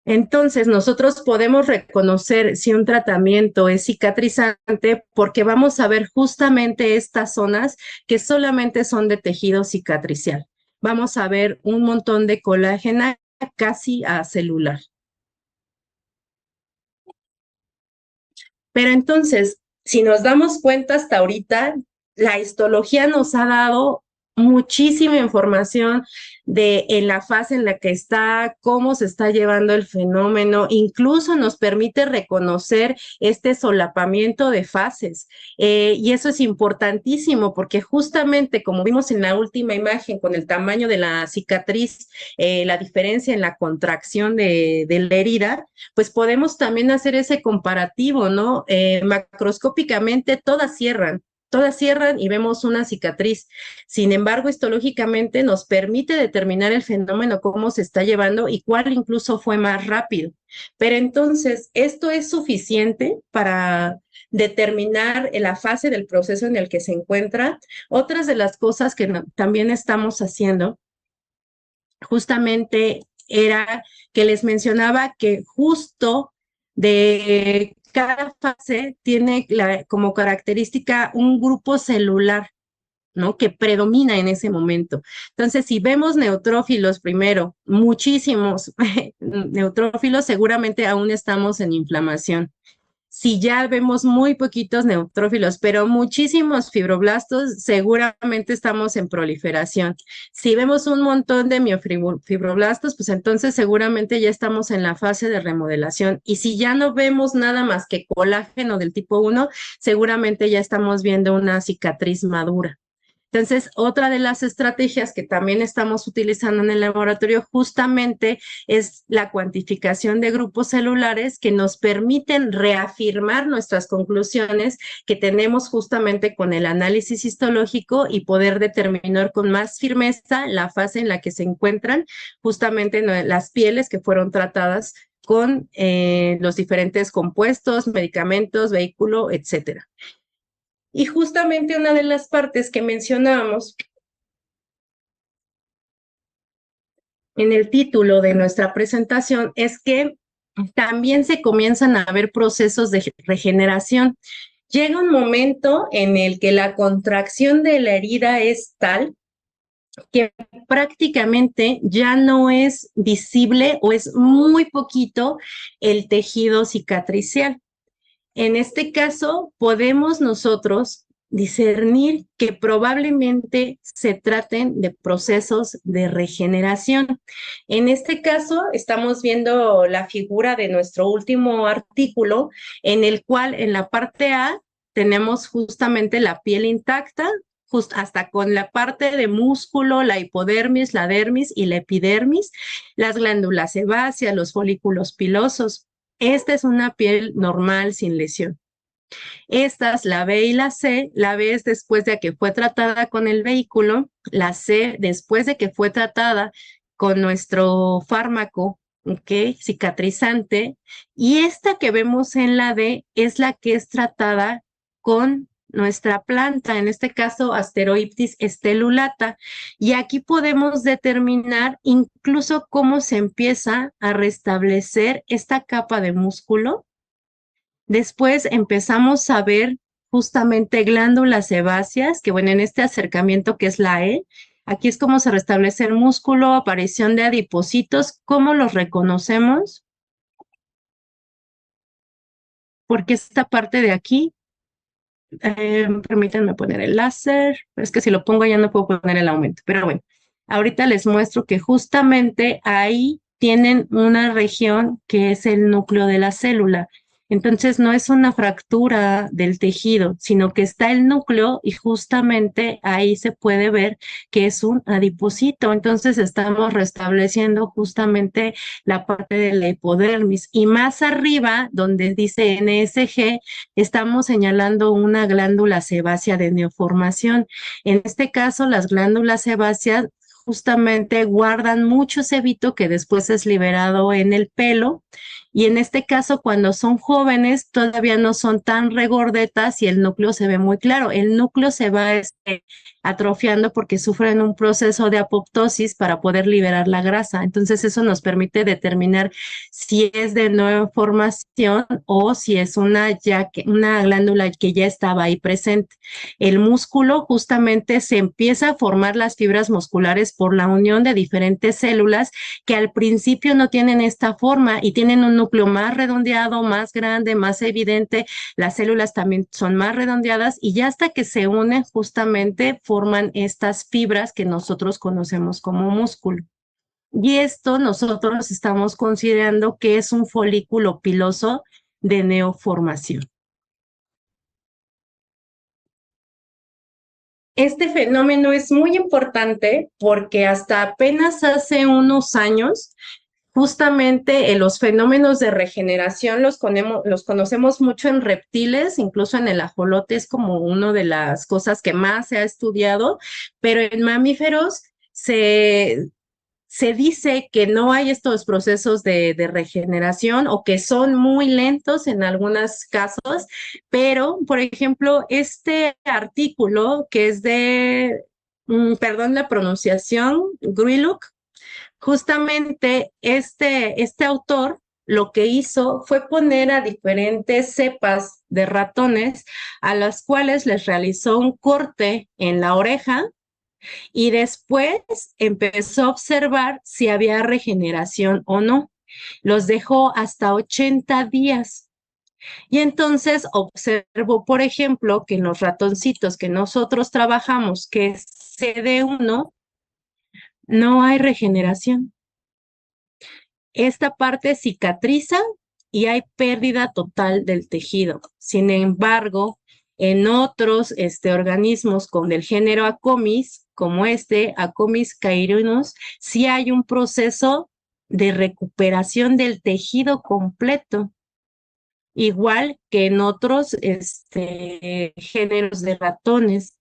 Entonces, nosotros podemos reconocer si un tratamiento es cicatrizante porque vamos a ver justamente estas zonas que solamente son de tejido cicatricial. Vamos a ver un montón de colágeno casi acelular. Pero entonces, si nos damos cuenta hasta ahorita, la histología nos ha dado muchísima información en la fase en la que está, cómo se está llevando el fenómeno, incluso nos permite reconocer este solapamiento de fases. Y eso es importantísimo porque justamente como vimos en la última imagen con el tamaño de la cicatriz, la diferencia en la contracción de la herida, pues podemos también hacer ese comparativo, ¿no? Macroscópicamente todas cierran y vemos una cicatriz. Sin embargo, histológicamente nos permite determinar el fenómeno, cómo se está llevando y cuál incluso fue más rápido. Pero entonces, ¿esto es suficiente para determinar la fase del proceso en el que se encuentra? Otras de las cosas que también estamos haciendo justamente era que les mencionaba que justo de cada fase tiene como característica un grupo celular, ¿no? Que predomina en ese momento. Entonces, si vemos neutrófilos primero, muchísimos neutrófilos, seguramente aún estamos en inflamación. Si ya vemos muy poquitos neutrófilos, pero muchísimos fibroblastos, seguramente estamos en proliferación. Si vemos un montón de miofibroblastos, pues entonces seguramente ya estamos en la fase de remodelación. Y si ya no vemos nada más que colágeno del tipo 1, seguramente ya estamos viendo una cicatriz madura. Entonces, otra de las estrategias que también estamos utilizando en el laboratorio justamente es la cuantificación de grupos celulares que nos permiten reafirmar nuestras conclusiones que tenemos justamente con el análisis histológico y poder determinar con más firmeza la fase en la que se encuentran justamente las pieles que fueron tratadas con los diferentes compuestos, medicamentos, vehículo, etcétera. Y justamente una de las partes que mencionábamos en el título de nuestra presentación es que también se comienzan a ver procesos de regeneración. Llega un momento en el que la contracción de la herida es tal que prácticamente ya no es visible o es muy poquito el tejido cicatricial. En este caso, podemos nosotros discernir que probablemente se traten de procesos de regeneración. En este caso, estamos viendo la figura de nuestro último artículo, en el cual en la parte A tenemos justamente la piel intacta, hasta con la parte de músculo, la hipodermis, la dermis y la epidermis, las glándulas sebáceas, los folículos pilosos. Esta es una piel normal sin lesión. Estas, la B y la C, la B es después de que fue tratada con el vehículo, la C después de que fue tratada con nuestro fármaco, ¿ok? Cicatrizante, y esta que vemos en la D es la que es tratada con nuestra planta, en este caso Asteroiptis estelulata, y aquí podemos determinar incluso cómo se empieza a restablecer esta capa de músculo. Después empezamos a ver justamente glándulas sebáceas, que bueno, en este acercamiento que es la E, aquí es como se restablece el músculo, aparición de adipocitos. ¿Cómo los reconocemos? Porque esta parte de aquí, permítanme poner el láser, pero es que si lo pongo ya no puedo poner el aumento, pero bueno, ahorita les muestro que justamente ahí tienen una región que es el núcleo de la célula. Entonces no es una fractura del tejido, sino que está el núcleo y justamente ahí se puede ver que es un adipocito. Entonces estamos restableciendo justamente la parte de la hipodermis. Y más arriba, donde dice NSG, estamos señalando una glándula sebácea de neoformación. En este caso, las glándulas sebáceas justamente guardan mucho sebito que después es liberado en el pelo. Y en este caso, cuando son jóvenes, todavía no son tan regordetas y el núcleo se ve muy claro. El núcleo se va atrofiando porque sufren un proceso de apoptosis para poder liberar la grasa. Entonces, eso nos permite determinar si es de nueva formación o si es una glándula que ya estaba ahí presente. El músculo justamente se empieza a formar las fibras musculares por la unión de diferentes células que al principio no tienen esta forma y tienen un núcleo más redondeado, más grande, más evidente. Las células también son más redondeadas y ya hasta que se unen justamente forman estas fibras que nosotros conocemos como músculo. Y esto nosotros estamos considerando que es un folículo piloso de neoformación. Este fenómeno es muy importante porque hasta apenas hace unos años, justamente los fenómenos de regeneración los conocemos mucho en reptiles, incluso en el ajolote es como una de las cosas que más se ha estudiado, pero en mamíferos se dice que no hay estos procesos de regeneración o que son muy lentos en algunos casos, pero, por ejemplo, este artículo que es de, perdón la pronunciación, Griluk, justamente este autor lo que hizo fue poner a diferentes cepas de ratones a las cuales les realizó un corte en la oreja y después empezó a observar si había regeneración o no. Los dejó hasta 80 días. Y entonces observó, por ejemplo, que en los ratoncitos que nosotros trabajamos, que es CD1, no hay regeneración. Esta parte cicatriza y hay pérdida total del tejido. Sin embargo, en otros organismos con el género Acomis, como Acomis cairinus, sí hay un proceso de recuperación del tejido completo, igual que en otros géneros de ratones.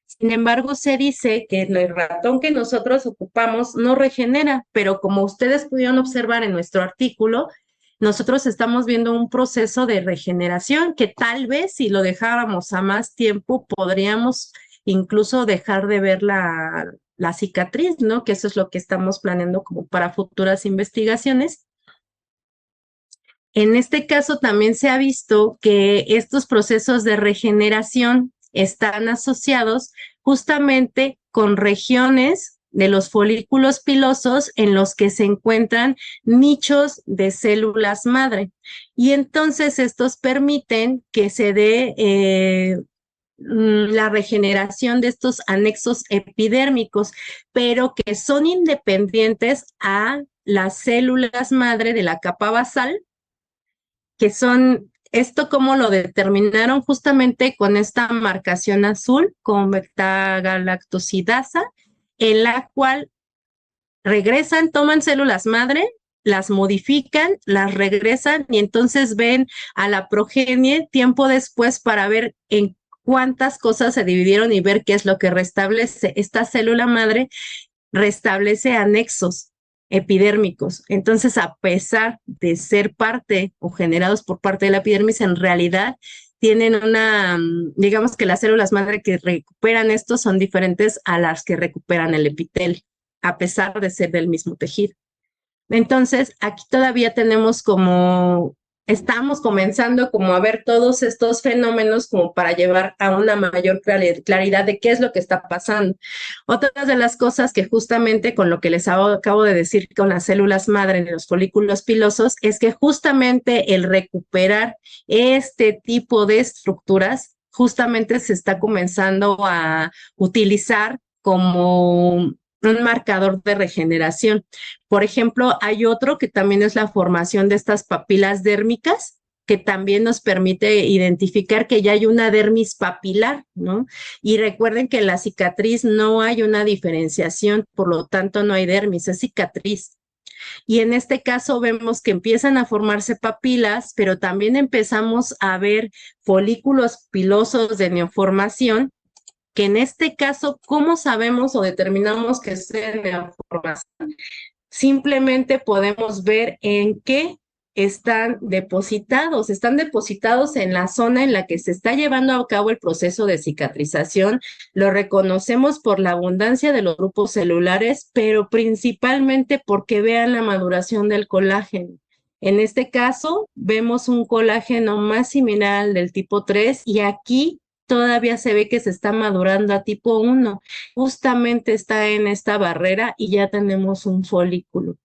Sin embargo, se dice que el ratón que nosotros ocupamos no regenera, pero como ustedes pudieron observar en nuestro artículo, nosotros estamos viendo un proceso de regeneración que tal vez si lo dejáramos a más tiempo podríamos incluso dejar de ver la cicatriz, ¿no? Que eso es lo que estamos planeando como para futuras investigaciones. En este caso también se ha visto que estos procesos de regeneración están asociados justamente con regiones de los folículos pilosos en los que se encuentran nichos de células madre. Y entonces estos permiten que se dé la regeneración de estos anexos epidérmicos, pero que son independientes a las células madre de la capa basal, que son, esto cómo lo determinaron justamente con esta marcación azul, con beta-galactosidasa, en la cual regresan, toman células madre, las modifican, las regresan y entonces ven a la progenie tiempo después para ver en cuántas cosas se dividieron y ver qué es lo que restablece. Esta célula madre restablece anexos epidérmicos. Entonces, a pesar de ser parte o generados por parte de la epidermis, en realidad tienen digamos que las células madre que recuperan estos son diferentes a las que recuperan el epitelio, a pesar de ser del mismo tejido. Entonces, aquí todavía tenemos estamos comenzando como a ver todos estos fenómenos como para llevar a una mayor claridad de qué es lo que está pasando. Otras de las cosas que justamente con lo que les acabo de decir con las células madre en los folículos pilosos es que justamente el recuperar este tipo de estructuras justamente se está comenzando a utilizar como un marcador de regeneración. Por ejemplo, hay otro que también es la formación de estas papilas dérmicas, que también nos permite identificar que ya hay una dermis papilar, ¿no? Y recuerden que en la cicatriz no hay una diferenciación, por lo tanto no hay dermis, es cicatriz. Y en este caso vemos que empiezan a formarse papilas, pero también empezamos a ver folículos pilosos de neoformación, que en este caso, ¿cómo sabemos o determinamos que es de neoformación? Simplemente podemos ver en qué están depositados en la zona en la que se está llevando a cabo el proceso de cicatrización. Lo reconocemos por la abundancia de los grupos celulares, pero principalmente porque vean la maduración del colágeno. En este caso, vemos un colágeno más similar al del tipo 3 y aquí todavía se ve que se está madurando a tipo 1. Justamente está en esta barrera y ya tenemos un folículo.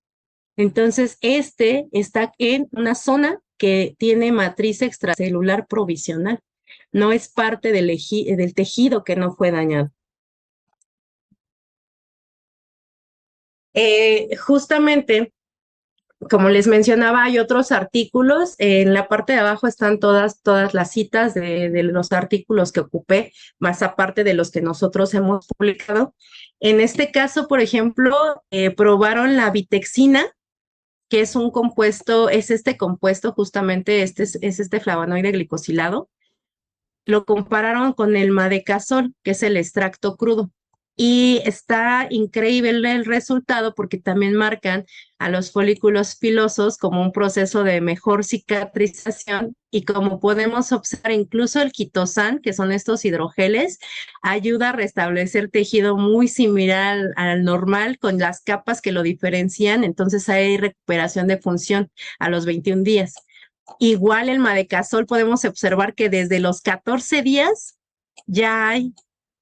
Entonces, está en una zona que tiene matriz extracelular provisional. No es parte del tejido que no fue dañado. Justamente, como les mencionaba, hay otros artículos. En la parte de abajo están todas las citas de los artículos que ocupé, más aparte de los que nosotros hemos publicado. En este caso, por ejemplo, probaron la vitexina, que es un compuesto, es este compuesto, justamente es este flavonoide glicosilado. Lo compararon con el madecasol, que es el extracto crudo. Y está increíble el resultado porque también marcan a los folículos pilosos como un proceso de mejor cicatrización y como podemos observar incluso el quitosan, que son estos hidrogeles, ayuda a restablecer tejido muy similar al normal con las capas que lo diferencian, entonces hay recuperación de función a los 21 días. Igual el Madecasol podemos observar que desde los 14 días ya hay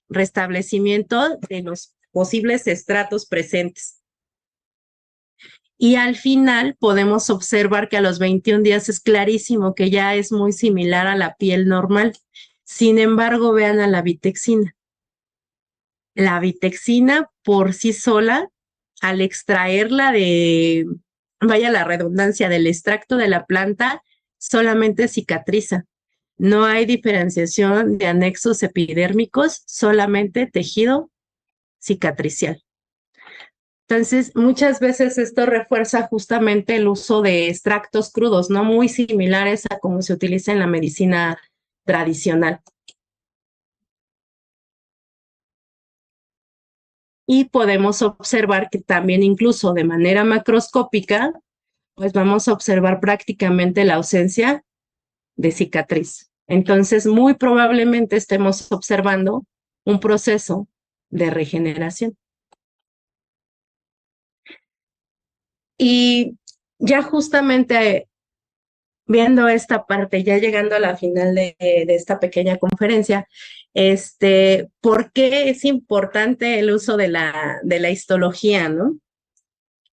restablecimiento de los posibles estratos presentes. Y al final podemos observar que a los 21 días es clarísimo que ya es muy similar a la piel normal. Sin embargo, vean a la vitexina. La vitexina por sí sola, al extraerla de, vaya la redundancia, del extracto de la planta, solamente cicatriza. No hay diferenciación de anexos epidérmicos, solamente tejido cicatricial. Entonces, muchas veces esto refuerza justamente el uso de extractos crudos, ¿no? Muy similares a como se utiliza en la medicina tradicional. Y podemos observar que también incluso de manera macroscópica, pues vamos a observar prácticamente la ausencia de cicatriz. Entonces, muy probablemente estemos observando un proceso de regeneración. Y ya justamente viendo esta parte, ya llegando a la final de esta pequeña conferencia, ¿por qué es importante el uso de la histología, no?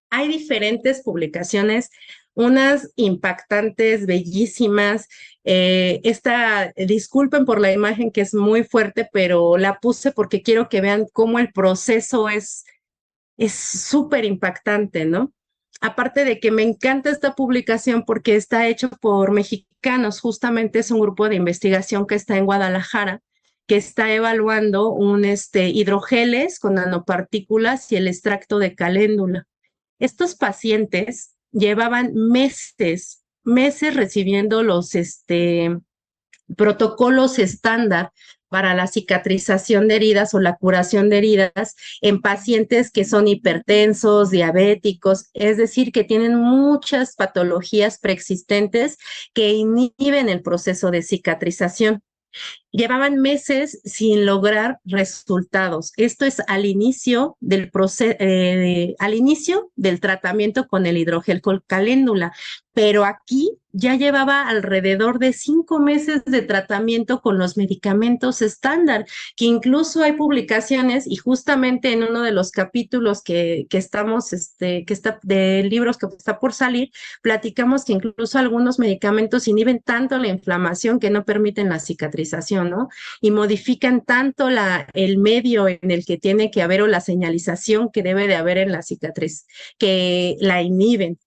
Hay diferentes publicaciones, unas impactantes, bellísimas. Disculpen por la imagen que es muy fuerte, pero la puse porque quiero que vean cómo el proceso es súper impactante, ¿no? Aparte de que me encanta esta publicación porque está hecho por mexicanos, justamente es un grupo de investigación que está en Guadalajara, que está evaluando hidrogeles con nanopartículas y el extracto de caléndula. Estos pacientes llevaban meses recibiendo los protocolos estándar para la cicatrización de heridas o la curación de heridas en pacientes que son hipertensos, diabéticos, es decir, que tienen muchas patologías preexistentes que inhiben el proceso de cicatrización. Llevaban meses sin lograr resultados. Esto es al inicio del tratamiento con el hidrogel con caléndula, pero aquí ya llevaba alrededor de 5 meses de tratamiento con los medicamentos estándar, que incluso hay publicaciones y justamente en uno de los capítulos que estamos, que está de libros que está por salir, platicamos que incluso algunos medicamentos inhiben tanto la inflamación que no permiten la cicatrización, ¿no? Y modifican tanto el medio en el que tiene que haber o la señalización que debe de haber en la cicatriz, que la inhiben.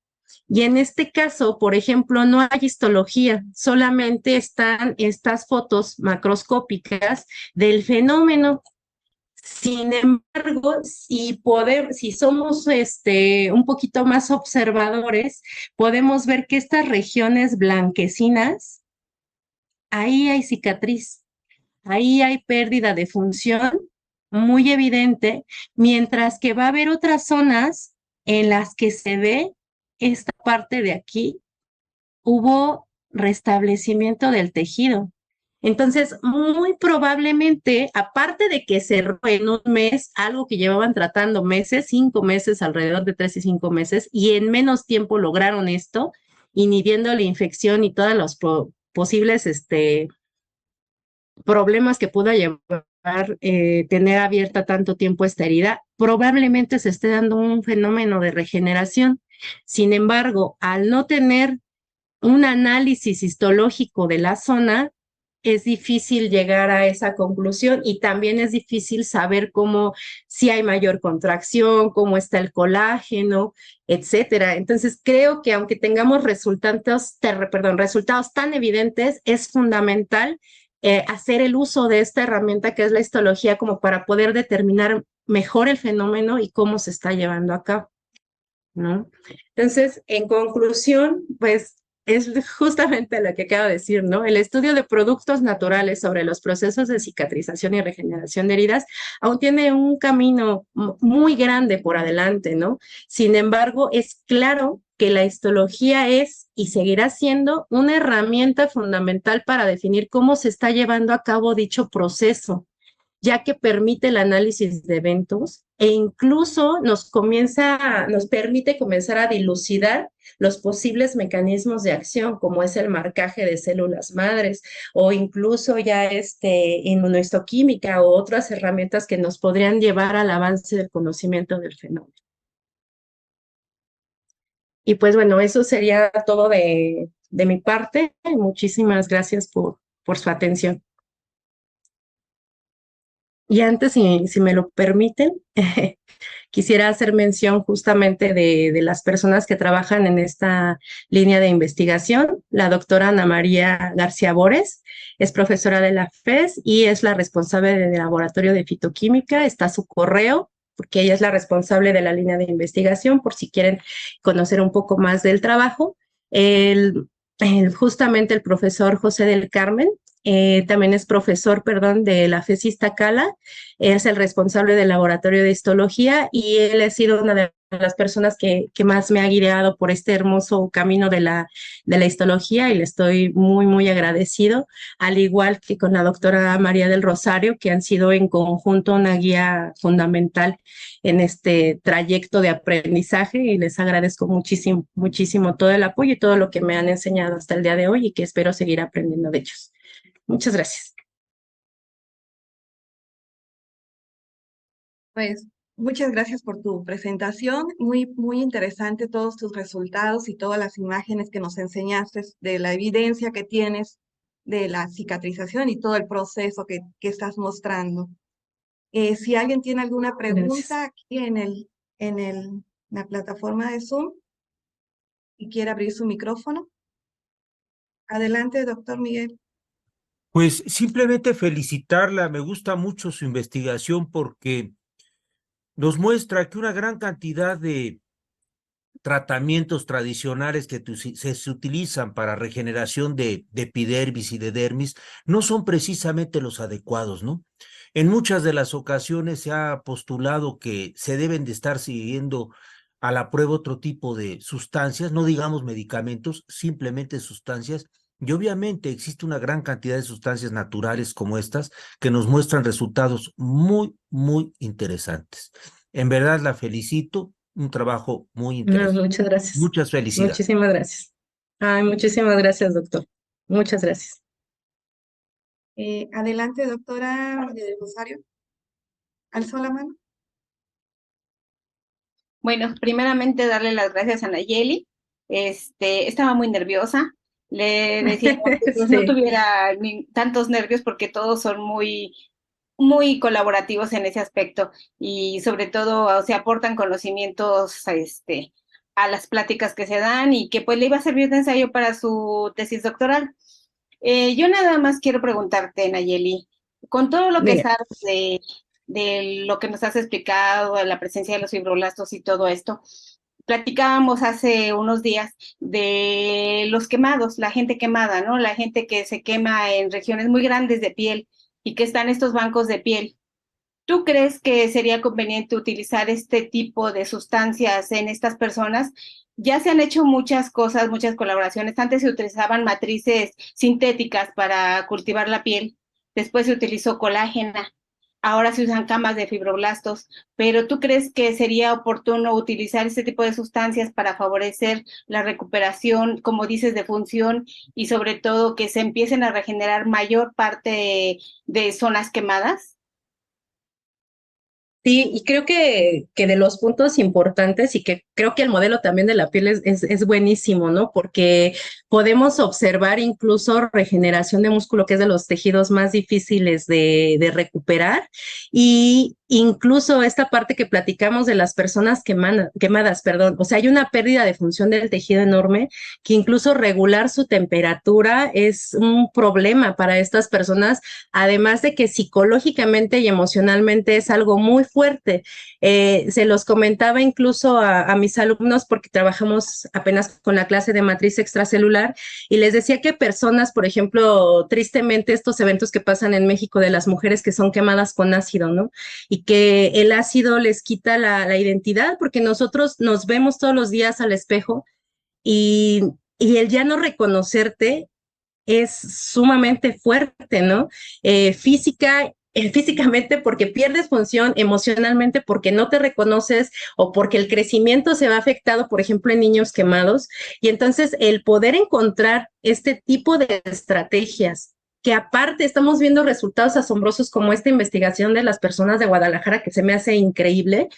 Y en este caso, por ejemplo, no hay histología, solamente están estas fotos macroscópicas del fenómeno. Sin embargo, si somos un poquito más observadores, podemos ver que estas regiones blanquecinas, ahí hay cicatriz, ahí hay pérdida de función muy evidente, mientras que va a haber otras zonas en las que se ve esta parte de aquí, hubo restablecimiento del tejido. Entonces, muy probablemente, aparte de que cerró en un mes algo que llevaban tratando meses, 5 meses, alrededor de 3 y 5 meses, y en menos tiempo lograron esto, inhibiendo la infección y todos los posibles problemas que pueda llevar tener abierta tanto tiempo esta herida, probablemente se esté dando un fenómeno de regeneración. Sin embargo, al no tener un análisis histológico de la zona, es difícil llegar a esa conclusión y también es difícil saber si hay mayor contracción, cómo está el colágeno, etcétera. Entonces, creo que aunque tengamos resultados tan evidentes, es fundamental hacer el uso de esta herramienta que es la histología como para poder determinar mejor el fenómeno y cómo se está llevando a cabo, ¿no? Entonces, en conclusión, pues es justamente lo que acabo de decir, ¿no? El estudio de productos naturales sobre los procesos de cicatrización y regeneración de heridas aún tiene un camino muy grande por adelante, ¿no? Sin embargo, es claro que la histología es y seguirá siendo una herramienta fundamental para definir cómo se está llevando a cabo dicho proceso, ya que permite el análisis de eventos e incluso nos permite comenzar a dilucidar los posibles mecanismos de acción, como es el marcaje de células madres o incluso ya inmunohistoquímica o otras herramientas que nos podrían llevar al avance del conocimiento del fenómeno. Y pues bueno, eso sería todo de mi parte. Muchísimas gracias por su atención. Y antes, si me lo permiten, quisiera hacer mención justamente de las personas que trabajan en esta línea de investigación. La doctora Ana María García Bores es profesora de la FES y es la responsable del laboratorio de fitoquímica. Está su correo, porque ella es la responsable de la línea de investigación, por si quieren conocer un poco más del trabajo. Justamente el profesor José del Carmen también es profesor, perdón, de la FES Iztacala, es el responsable del laboratorio de histología y él ha sido una de las personas que más me ha guiado por este hermoso camino de la histología y le estoy muy, muy agradecido, al igual que con la doctora María del Rosario, que han sido en conjunto una guía fundamental en este trayecto de aprendizaje y les agradezco muchísimo, muchísimo todo el apoyo y todo lo que me han enseñado hasta el día de hoy y que espero seguir aprendiendo de ellos. Muchas gracias.
Pues muchas gracias por tu presentación, muy interesante todos tus resultados y todas las imágenes que nos enseñaste de la evidencia que tienes de la cicatrización y todo el proceso que estás mostrando. Si alguien tiene alguna pregunta aquí en la plataforma de Zoom y quiere abrir su micrófono, adelante, doctor Miguel.
Pues simplemente felicitarla, me gusta mucho su investigación porque nos muestra que una gran cantidad de tratamientos tradicionales que se utilizan para regeneración de epidermis y de dermis no son precisamente los adecuados, ¿no? En muchas de las ocasiones se ha postulado que se deben de estar siguiendo a la prueba otro tipo de sustancias, no digamos medicamentos, simplemente sustancias, y obviamente existe una gran cantidad de sustancias naturales como estas que nos muestran resultados muy, muy interesantes. En verdad la felicito, un trabajo muy interesante.
Muchas gracias.
Muchas felicidades.
Muchísimas gracias. Ay, muchísimas gracias, doctor. Muchas gracias.
Adelante, doctora del Rosario. ¿Alzó la mano?
Bueno, primeramente darle las gracias a Nayeli. Estaba muy nerviosa. Le decía que pues, no tuviera tantos nervios porque todos son muy, muy colaborativos en ese aspecto y sobre todo se aportan conocimientos a las pláticas que se dan y que pues le iba a servir de ensayo para su tesis doctoral. Yo nada más quiero preguntarte, Nayeli, con todo lo que sabes de lo que nos has explicado, de la presencia de los fibroblastos y todo esto, platicábamos hace unos días de los quemados, la gente quemada, ¿no? La gente que se quema en regiones muy grandes de piel y que están estos bancos de piel. ¿Tú crees que sería conveniente utilizar este tipo de sustancias en estas personas? Ya se han hecho muchas cosas, muchas colaboraciones. Antes se utilizaban matrices sintéticas para cultivar la piel, después se utilizó colágena, ahora se usan camas de fibroblastos, pero ¿tú crees que sería oportuno utilizar este tipo de sustancias para favorecer la recuperación, como dices, de función y sobre todo que se empiecen a regenerar mayor parte de zonas quemadas?
Sí, y creo que de los puntos importantes y que creo que el modelo también de la piel es buenísimo, ¿no? Porque podemos observar incluso regeneración de músculo, que es de los tejidos más difíciles de recuperar, y incluso esta parte que platicamos de las personas quemadas, perdón, o sea, hay una pérdida de función del tejido enorme que incluso regular su temperatura es un problema para estas personas, además de que psicológicamente y emocionalmente es algo muy fuerte. Se los comentaba incluso a mis alumnos porque trabajamos apenas con la clase de matriz extracelular y les decía que personas, por ejemplo, tristemente estos eventos que pasan en México de las mujeres que son quemadas con ácido, ¿no? Y que el ácido les quita la identidad porque nosotros nos vemos todos los días al espejo y el ya no reconocerte es sumamente fuerte, ¿no? Físicamente porque pierdes función, emocionalmente porque no te reconoces o porque el crecimiento se va afectado, por ejemplo, en niños quemados. Y entonces el poder encontrar este tipo de estrategias que aparte estamos viendo resultados asombrosos como esta investigación de las personas de Guadalajara que se me hace increíble,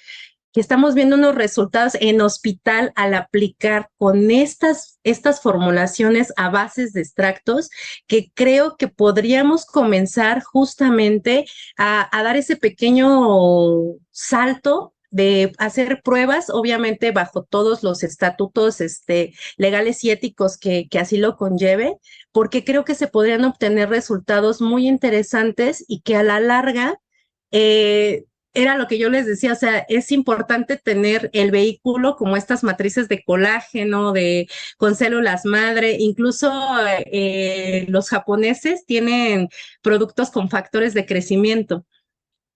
que estamos viendo unos resultados en hospital al aplicar con estas formulaciones a bases de extractos que creo que podríamos comenzar justamente a dar ese pequeño salto de hacer pruebas, obviamente bajo todos los estatutos legales y éticos que así lo conlleve, porque creo que se podrían obtener resultados muy interesantes y que a la larga era lo que yo les decía, o sea, es importante tener el vehículo como estas matrices de colágeno, con células madre, incluso los japoneses tienen productos con factores de crecimiento,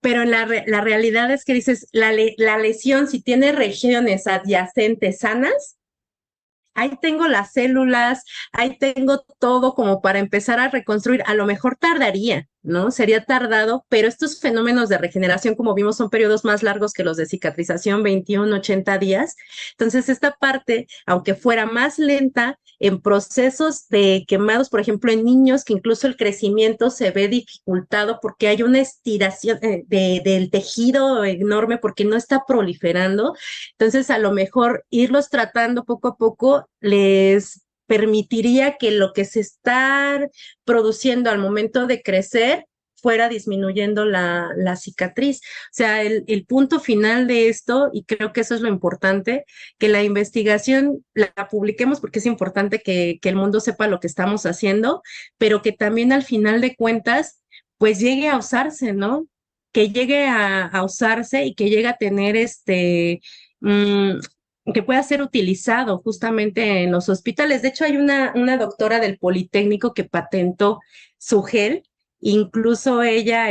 pero la realidad es que dices, la lesión, si tiene regiones adyacentes sanas, ahí tengo las células, ahí tengo todo como para empezar a reconstruir. A lo mejor tardaría, ¿no? Sería tardado, pero estos fenómenos de regeneración, como vimos, son periodos más largos que los de cicatrización, 21, 80 días. Entonces, esta parte, aunque fuera más lenta, en procesos de quemados, por ejemplo, en niños, que incluso el crecimiento se ve dificultado porque hay una estiración del tejido enorme porque no está proliferando. Entonces, a lo mejor irlos tratando poco a poco les permitiría que lo que se está produciendo al momento de crecer fuera disminuyendo la cicatriz. O sea, el punto final de esto, y creo que eso es lo importante, que la investigación la publiquemos porque es importante que el mundo sepa lo que estamos haciendo, pero que también al final de cuentas, pues llegue a usarse, ¿no? Que llegue a usarse y que llegue a tener mm, que pueda ser utilizado justamente en los hospitales. De hecho, hay una doctora del Politécnico que patentó su gel, incluso ella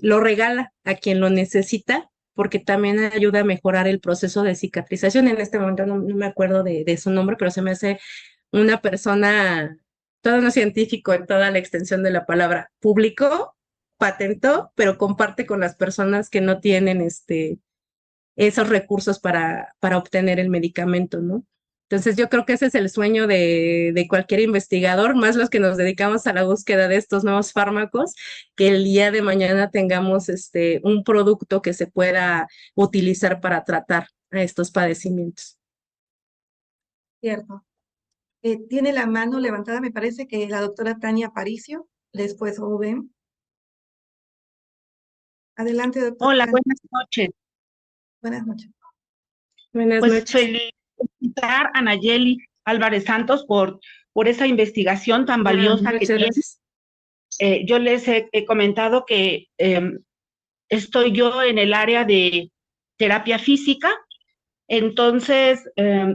lo regala a quien lo necesita, porque también ayuda a mejorar el proceso de cicatrización. En este momento no me acuerdo de su nombre, pero se me hace una persona, todo un científico en toda la extensión de la palabra. Publicó, patentó, pero comparte con las personas que no tienen esos recursos para obtener el medicamento, ¿no? Entonces yo creo que ese es el sueño de cualquier investigador, más los que nos dedicamos a la búsqueda de estos nuevos fármacos, que el día de mañana tengamos un producto que se pueda utilizar para tratar a estos padecimientos.
Cierto. Tiene la mano levantada, me parece que la doctora Tania Aparicio, después Rubén. Adelante, doctora.
Hola, buenas noches.
Buenas noches.
Buenas
Pues
noches.
felicitar a Nayeli Álvarez Santos por esa investigación tan valiosa que tiene. Yo les he comentado que estoy yo en el área de terapia física, entonces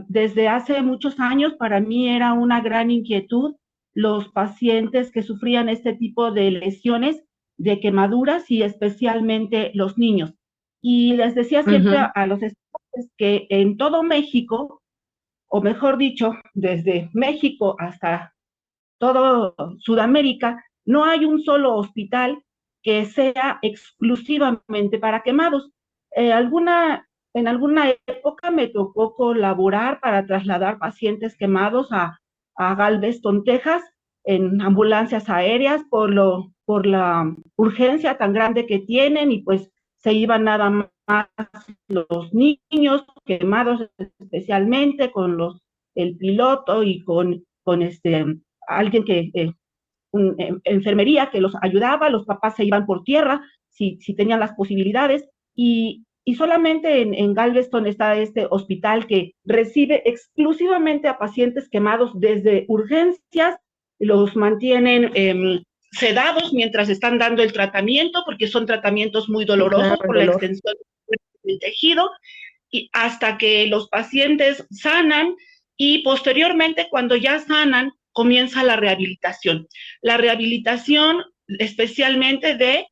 desde hace muchos años para mí era una gran inquietud los pacientes que sufrían este tipo de lesiones, de quemaduras y especialmente los niños. Y les decía siempre a los estudiantes que en todo México, o mejor dicho, desde México hasta todo Sudamérica, no hay un solo hospital que sea exclusivamente para quemados. En alguna época me tocó colaborar para trasladar pacientes quemados a Galveston, Texas, en ambulancias aéreas por la urgencia tan grande que tienen y pues se iban nada más los niños quemados especialmente con el piloto y con alguien enfermería que los ayudaba, los papás se iban por tierra si tenían las posibilidades, y solamente en Galveston está este hospital que recibe exclusivamente a pacientes quemados desde urgencias, los mantienen sedados mientras están dando el tratamiento, porque son tratamientos muy dolorosos por la extensión del tejido, y hasta que los pacientes sanan, y posteriormente, cuando ya sanan, comienza la rehabilitación. La rehabilitación especialmente de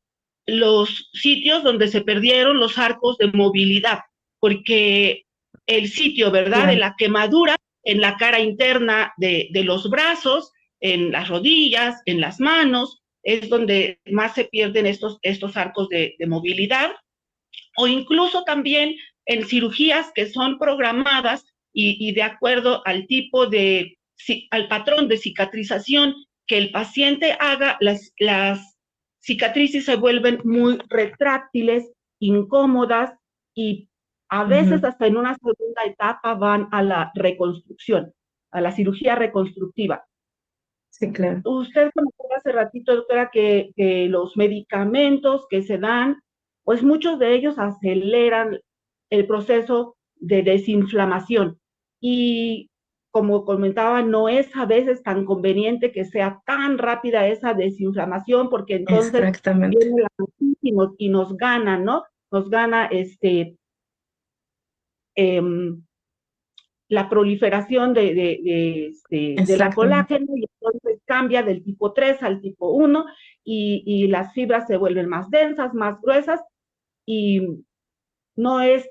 los sitios donde se perdieron los arcos de movilidad, porque el sitio, ¿verdad?, de la quemadura en la cara interna de los brazos, en las rodillas, en las manos, es donde más se pierden estos arcos de movilidad, o incluso también en cirugías que son programadas y de acuerdo al tipo de, al patrón de cicatrización que el paciente haga, las cicatrices se vuelven muy retráctiles, incómodas, y a veces hasta en una segunda etapa van a la reconstrucción, a la cirugía reconstructiva.
Sí, claro.
Usted comentó hace ratito, doctora, que los medicamentos que se dan, pues muchos de ellos aceleran el proceso de desinflamación. Y como comentaba, no es a veces tan conveniente que sea tan rápida esa desinflamación, porque entonces viene la y nos gana, ¿no? Nos gana la proliferación de la colágeno, y entonces cambia del tipo 3 al tipo 1, y las fibras se vuelven más densas, más gruesas, y no es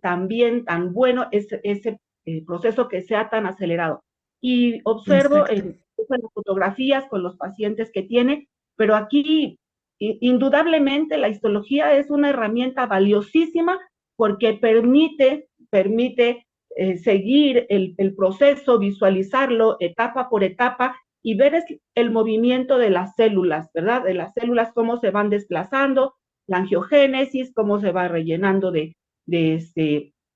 también tan bueno ese proceso que sea tan acelerado. Y observo en las fotografías con los pacientes que tiene, pero aquí indudablemente la histología es una herramienta valiosísima porque permite seguir el proceso, visualizarlo etapa por etapa y ver el movimiento de las células, ¿verdad? De las células, cómo se van desplazando, la angiogénesis, cómo se va rellenando de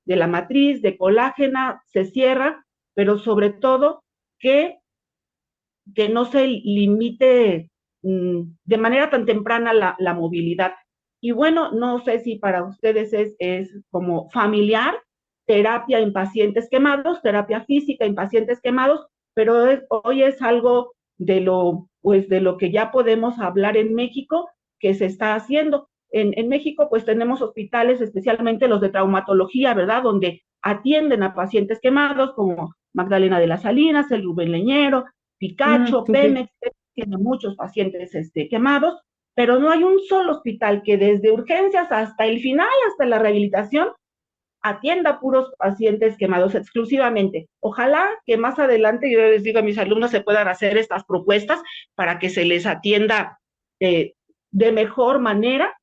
la matriz, de colágena, se cierra, pero sobre todo que no se limite de manera tan temprana la movilidad. Y bueno, no sé si para ustedes es como familiar, terapia en pacientes quemados, terapia física en pacientes quemados, pero hoy es algo de lo que ya podemos hablar en México, que se está haciendo. En México, pues tenemos hospitales, especialmente los de traumatología, ¿verdad?, donde atienden a pacientes quemados, como Magdalena de las Salinas, el Rubén Leñero, Picacho, Pemex, tiene muchos pacientes quemados, pero no hay un solo hospital que desde urgencias hasta el final, hasta la rehabilitación, atienda puros pacientes quemados exclusivamente. Ojalá que más adelante, yo les digo a mis alumnos, se puedan hacer estas propuestas para que se les atienda de mejor manera,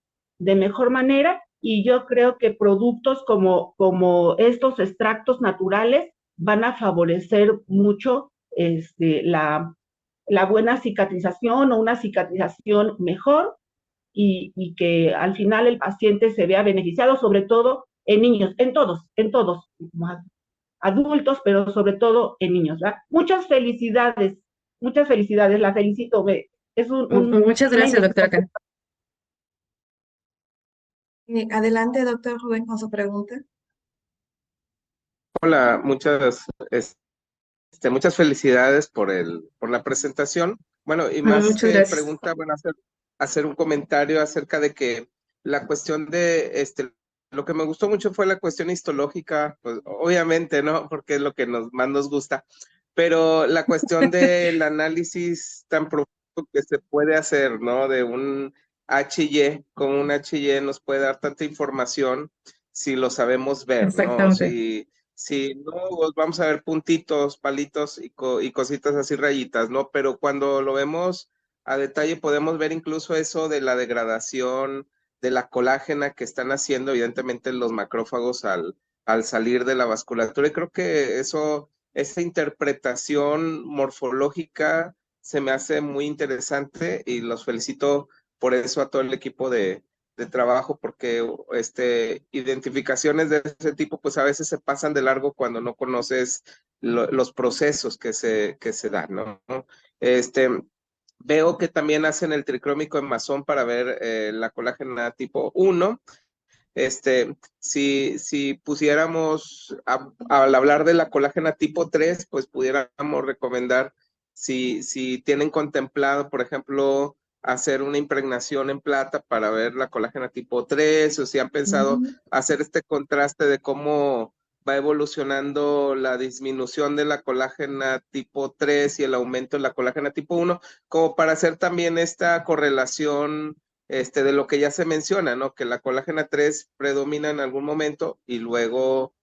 y yo creo que productos como estos extractos naturales van a favorecer mucho la buena cicatrización, o una cicatrización mejor, y que al final el paciente se vea beneficiado, sobre todo en niños, en todos, adultos, pero sobre todo en niños, ¿verdad? Muchas felicidades, la felicito. Es
muchas gracias, doctora.
Adelante, doctor Rubén, con su pregunta.
Hola, muchas felicidades por la presentación. Bueno, y más que pregunta, bueno, hacer un comentario acerca de que la cuestión de lo que me gustó mucho fue la cuestión histológica, pues obviamente, ¿no? Porque es lo que más nos gusta, pero la cuestión del análisis tan profundo que se puede hacer, ¿no? De un HY, con un HY nos puede dar tanta información si lo sabemos ver, ¿no? Si no, vamos a ver puntitos, palitos y cositas así, rayitas, ¿no? Pero cuando lo vemos a detalle podemos ver incluso eso de la degradación de la colágena que están haciendo evidentemente los macrófagos al salir de la vasculatura, y creo que esa interpretación morfológica se me hace muy interesante y los felicito por eso a todo el equipo de trabajo, porque identificaciones de ese tipo pues a veces se pasan de largo cuando no conoces los procesos que se dan, ¿no? Veo que también hacen el tricrómico en masón para ver la colágena tipo 1, si pusiéramos, al hablar de la colágena tipo 3, pues pudiéramos recomendar si tienen contemplado, por ejemplo, hacer una impregnación en plata para ver la colágena tipo 3, o si han pensado hacer este contraste de cómo va evolucionando la disminución de la colágena tipo 3 y el aumento de la colágena tipo 1, como para hacer también esta correlación de lo que ya se menciona, ¿no? Que la colágena 3 predomina en algún momento y luego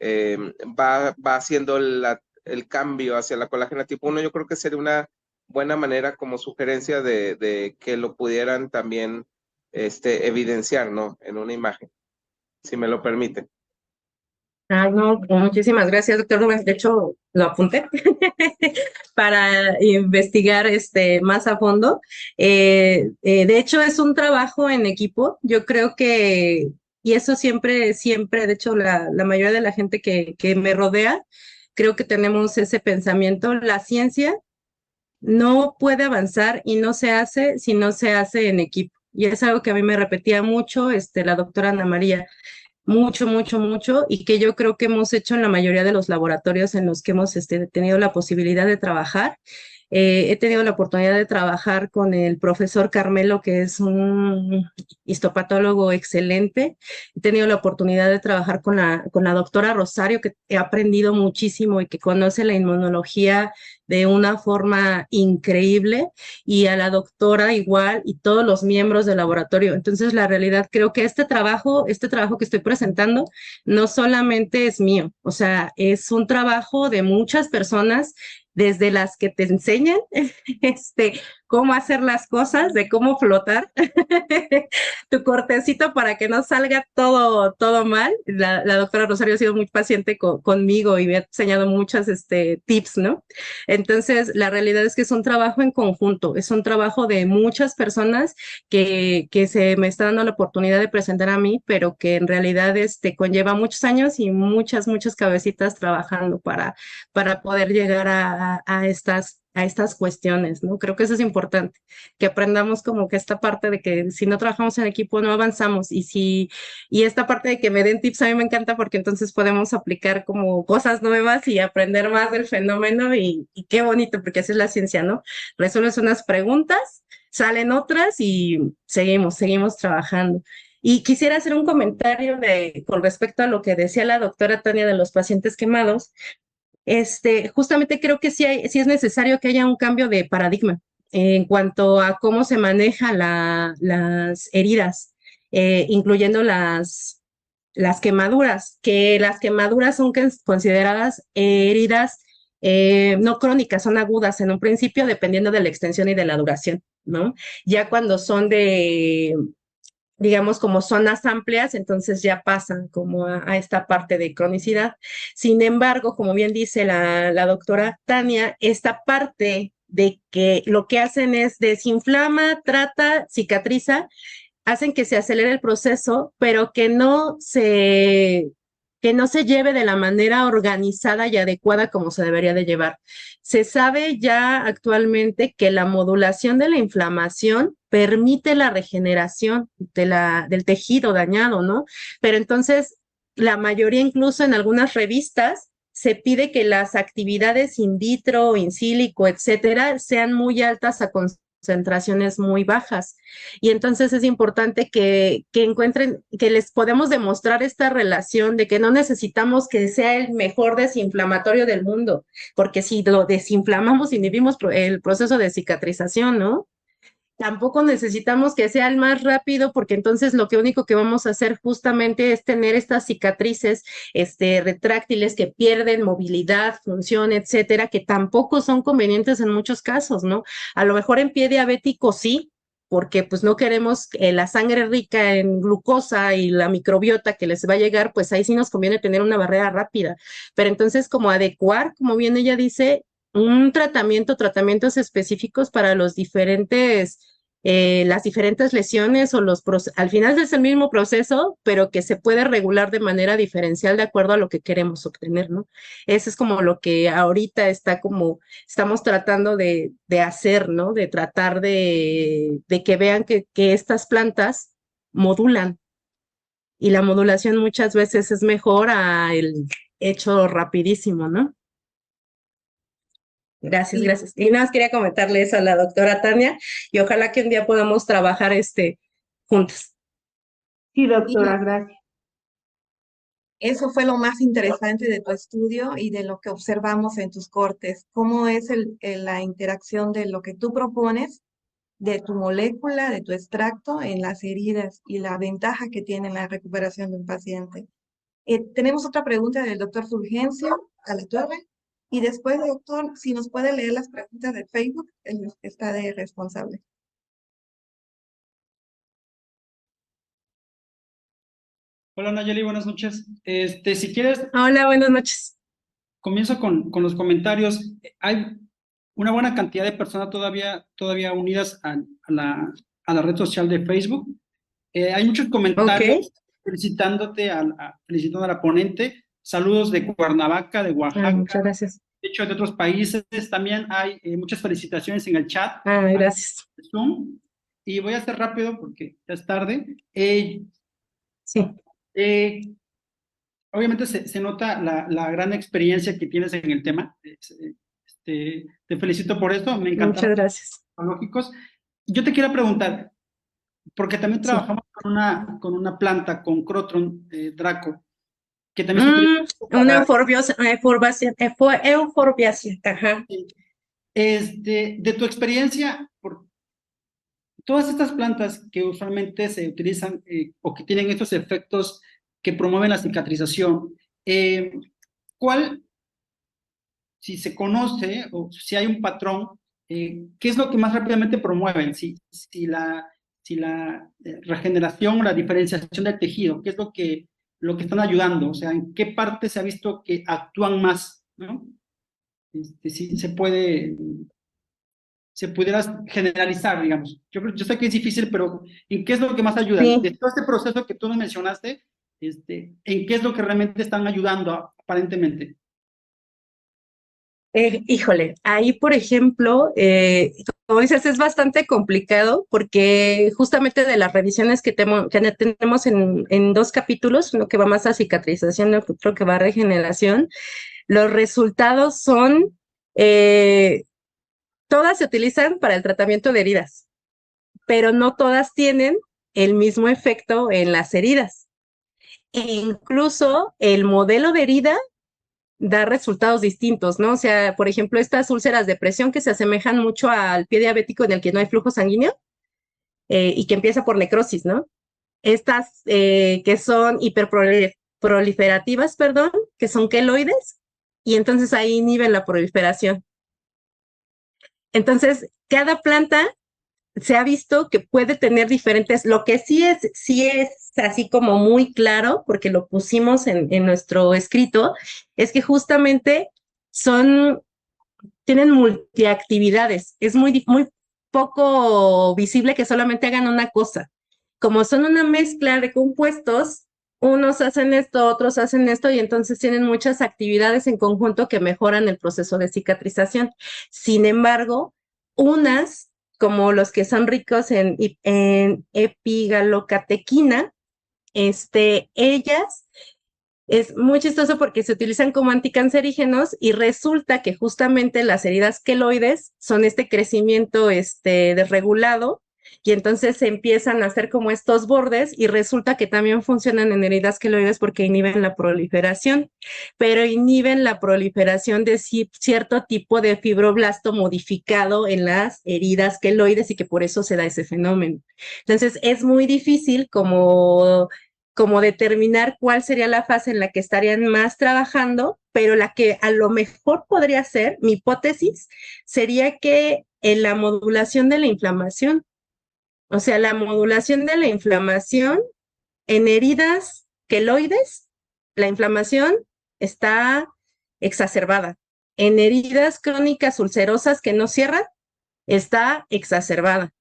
va haciendo el cambio hacia la colágena tipo 1. Yo creo que sería una buena manera como sugerencia de que lo pudieran también evidenciar, ¿no? En una imagen, si me lo permiten.
Ay, no, muchísimas gracias, doctor Rubens. De hecho, lo apunté para investigar más a fondo. De hecho, es un trabajo en equipo. Yo creo que, y eso siempre, de hecho, la mayoría de la gente que me rodea, creo que tenemos ese pensamiento. La ciencia no puede avanzar y no se hace si no se hace en equipo. Y es algo que a mí me repetía mucho la doctora Ana María, mucho, mucho, mucho, y que yo creo que hemos hecho en la mayoría de los laboratorios en los que hemos tenido la posibilidad de trabajar. He tenido la oportunidad de trabajar con el profesor Carmelo, que es un histopatólogo excelente. He tenido la oportunidad de trabajar con la doctora Rosario, que he aprendido muchísimo y que conoce la inmunología de una forma increíble, y a la doctora igual, y todos los miembros del laboratorio. Entonces, la realidad, creo que este trabajo que estoy presentando no solamente es mío, o sea, es un trabajo de muchas personas, desde las que te enseñan cómo hacer las cosas, de cómo flotar tu cortecito para que no salga todo mal. La doctora Rosario ha sido muy paciente conmigo y me ha enseñado muchos tips, ¿no? Entonces, la realidad es que es un trabajo en conjunto, es un trabajo de muchas personas que se me está dando la oportunidad de presentar a mí, pero que en realidad conlleva muchos años y muchas cabecitas trabajando para poder llegar a estas cuestiones, ¿no? Creo que eso es importante, que aprendamos como que esta parte de que si no trabajamos en equipo no avanzamos, y esta parte de que me den tips a mí me encanta, porque entonces podemos aplicar como cosas nuevas y aprender más del fenómeno, y qué bonito, porque así es la ciencia, ¿no? Resuelves unas preguntas, salen otras y seguimos trabajando. Y quisiera hacer un comentario con respecto a lo que decía la doctora Tania de los pacientes quemados. Justamente creo que sí es necesario que haya un cambio de paradigma en cuanto a cómo se manejan las heridas, incluyendo las quemaduras, que las quemaduras son consideradas heridas no crónicas, son agudas en un principio, dependiendo de la extensión y de la duración, ¿no? Ya cuando son digamos, como zonas amplias, entonces ya pasan como a esta parte de cronicidad. Sin embargo, como bien dice la doctora Tania, esta parte de que lo que hacen es desinflama, trata, cicatriza, hacen que se acelere el proceso, pero que no se lleve de la manera organizada y adecuada como se debería de llevar. Se sabe ya actualmente que la modulación de la inflamación permite la regeneración del tejido dañado, ¿no? Pero entonces, la mayoría, incluso en algunas revistas, se pide que las actividades in vitro, in silico, etcétera, sean muy altas a concentraciones muy bajas. Y entonces es importante que encuentren, que les podemos demostrar esta relación de que no necesitamos que sea el mejor desinflamatorio del mundo, porque si lo desinflamamos, inhibimos el proceso de cicatrización, ¿no? Tampoco necesitamos que sea el más rápido, porque entonces lo único que vamos a hacer justamente es tener estas cicatrices retráctiles que pierden movilidad, función, etcétera, que tampoco son convenientes en muchos casos, ¿no? A lo mejor en pie diabético sí, porque pues no queremos la sangre rica en glucosa y la microbiota que les va a llegar, pues ahí sí nos conviene tener una barrera rápida. Pero entonces, como adecuar, como bien ella dice, un tratamientos específicos para las diferentes lesiones, o al final es el mismo proceso, pero que se puede regular de manera diferencial de acuerdo a lo que queremos obtener, ¿no? Eso es como lo que ahorita estamos tratando de hacer, ¿no? De tratar de que vean que estas plantas modulan y la modulación muchas veces es mejor a el hecho rapidísimo, ¿no? Gracias,
Sí.
gracias. Y nada más quería comentarle eso a la doctora Tania y ojalá que un día podamos trabajar juntas.
Sí, doctora, gracias.
Eso fue lo más interesante de tu estudio y de lo que observamos en tus cortes. ¿Cómo es la interacción de lo que tú propones, de tu molécula, de tu extracto en las heridas y la ventaja que tiene en la recuperación de un paciente? Tenemos otra pregunta del doctor Fulgencio Alatorre. Y después, doctor, si nos puede leer las preguntas de Facebook, él está de responsable.
Hola Nayeli, buenas noches. Si quieres,
Hola, buenas noches.
comienzo con los comentarios. Hay una buena cantidad de personas todavía unidas a la red social de Facebook. Hay muchos comentarios felicitándote, felicitando a la ponente. Saludos de Cuernavaca, de Oaxaca.
Muchas gracias.
De hecho, de otros países también hay muchas felicitaciones en el chat.
Gracias.
Zoom. Y voy a hacer rápido porque ya es tarde.
Sí.
Obviamente se nota la gran experiencia que tienes en el tema. Te felicito por esto, me encanta.
Muchas gracias.
Lógicos. Yo te quiero preguntar, porque también trabajamos con una planta, con Crotron Draco, que también se utiliza
una euforbiácea. Ajá.
De tu experiencia, por todas estas plantas que usualmente se utilizan o que tienen estos efectos que promueven la cicatrización, ¿cuál, si se conoce o si hay un patrón, qué es lo que más rápidamente promueven? Si la regeneración o la diferenciación del tejido, ¿qué es lo que están ayudando? O sea, ¿en qué parte se ha visto que actúan más? ¿No? Si se pudiera generalizar, digamos. Yo sé que es difícil, pero ¿en qué es lo que más ayuda?
Sí.
De todo este proceso que tú nos mencionaste, ¿en qué es lo que realmente están ayudando aparentemente?
Híjole, ahí por ejemplo, como dices, es bastante complicado porque justamente de las revisiones que tenemos en 2 capítulos, uno que va más a cicatrización y otro que va a regeneración, los resultados son, todas se utilizan para el tratamiento de heridas, pero no todas tienen el mismo efecto en las heridas. E incluso el modelo de herida da resultados distintos, ¿no? O sea, por ejemplo, estas úlceras de presión que se asemejan mucho al pie diabético en el que no hay flujo sanguíneo y que empieza por necrosis, ¿no? Estas que son hiperproliferativas, que son queloides, y entonces ahí inhiben la proliferación. Entonces, cada planta se ha visto que puede tener diferentes, lo que sí es así como muy claro, porque lo pusimos en nuestro escrito, es que justamente tienen multiactividades, es muy poco visible que solamente hagan una cosa. Como son una mezcla de compuestos, unos hacen esto, otros hacen esto, y entonces tienen muchas actividades en conjunto que mejoran el proceso de cicatrización. Sin embargo, unas como los que son ricos en epigalocatequina, ellas es muy chistoso porque se utilizan como anticancerígenos y resulta que justamente las heridas queloides son crecimiento desregulado y entonces se empiezan a hacer como estos bordes y resulta que también funcionan en heridas queloides porque inhiben la proliferación, pero inhiben la proliferación de cierto tipo de fibroblasto modificado en las heridas queloides y que por eso se da ese fenómeno. Entonces es muy difícil como determinar cuál sería la fase en la que estarían más trabajando, pero la que a lo mejor podría ser, mi hipótesis, sería que en la modulación de la inflamación, o sea, la modulación de la inflamación en heridas queloides, la inflamación está exacerbada. En heridas crónicas ulcerosas que no cierran, está exacerbada,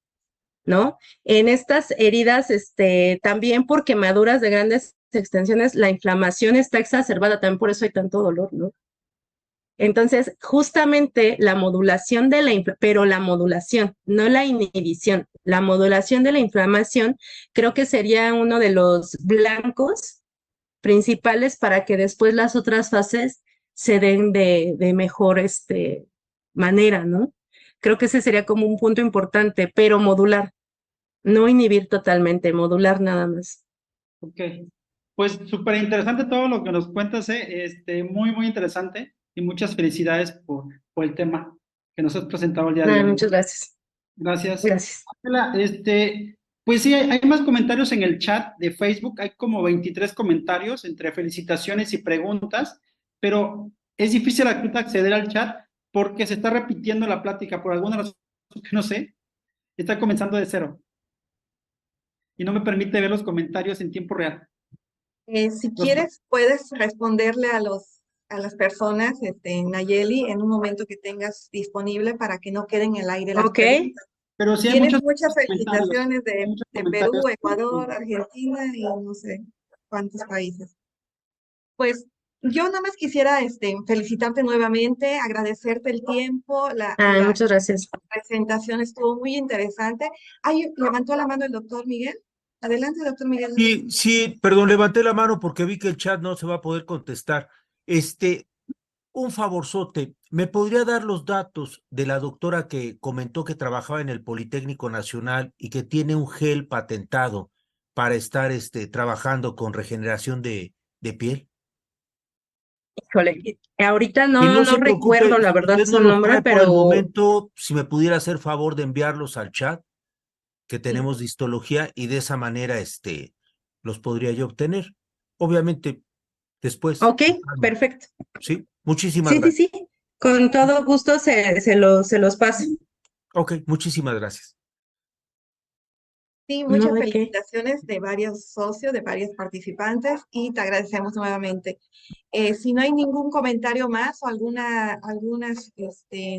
¿no? En estas heridas, también por quemaduras de grandes extensiones, la inflamación está exacerbada, también por eso hay tanto dolor, ¿no? Entonces, justamente la modulación de pero la modulación, no la inhibición, la modulación de la inflamación, creo que sería uno de los blancos principales para que después las otras fases se den de mejor manera, ¿no? Creo que ese sería como un punto importante, pero modular, no inhibir totalmente, modular nada más.
Ok, pues súper interesante todo lo que nos cuentas, muy, muy interesante y muchas felicidades por el tema que nos has presentado el día de hoy.
Muchas gracias.
Gracias.
Gracias.
Ángela, pues sí, hay más comentarios en el chat de Facebook, hay como 23 comentarios entre felicitaciones y preguntas, pero es difícil ahorita acceder al chat porque se está repitiendo la plática por alguna razón que no sé, está comenzando de cero y no me permite ver los comentarios en tiempo real.
Si quieres, puedes responderle a las personas, Nayeli, en un momento que tengas disponible para que no queden en el aire las preguntas.
Pero sí hay
Tienes muchas felicitaciones de Perú,
comentarios.
Ecuador, Argentina y no sé cuántos países. Pues yo nada más quisiera felicitarte nuevamente, agradecerte el tiempo,
muchas gracias.
La presentación estuvo muy interesante. Levantó la mano el doctor Miguel. Adelante, doctor Miguel.
Sí, perdón, levanté la mano porque vi que el chat no se va a poder contestar. Un favorzote, ¿me podría dar los datos de la doctora que comentó que trabajaba en el Politécnico Nacional y que tiene un gel patentado para estar trabajando con regeneración de piel?
Híjole, ahorita no
se preocupe,
recuerdo la verdad
usted
su
no
nombre,
por el
pero
momento, si me pudiera hacer favor de enviarlos al chat que tenemos de histología y de esa manera los podría yo obtener. Obviamente, después.
Ok, perfecto.
Sí, muchísimas gracias.
Sí, con todo gusto se los paso.
Ok, muchísimas gracias.
Sí, muchas felicitaciones de varios socios, de varios participantes y te agradecemos nuevamente. Si no hay ningún comentario más o algunas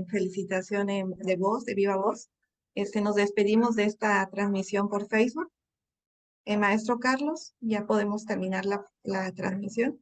felicitaciones de voz, de viva voz, nos despedimos de esta transmisión por Facebook. Maestro Carlos, ya podemos terminar la transmisión.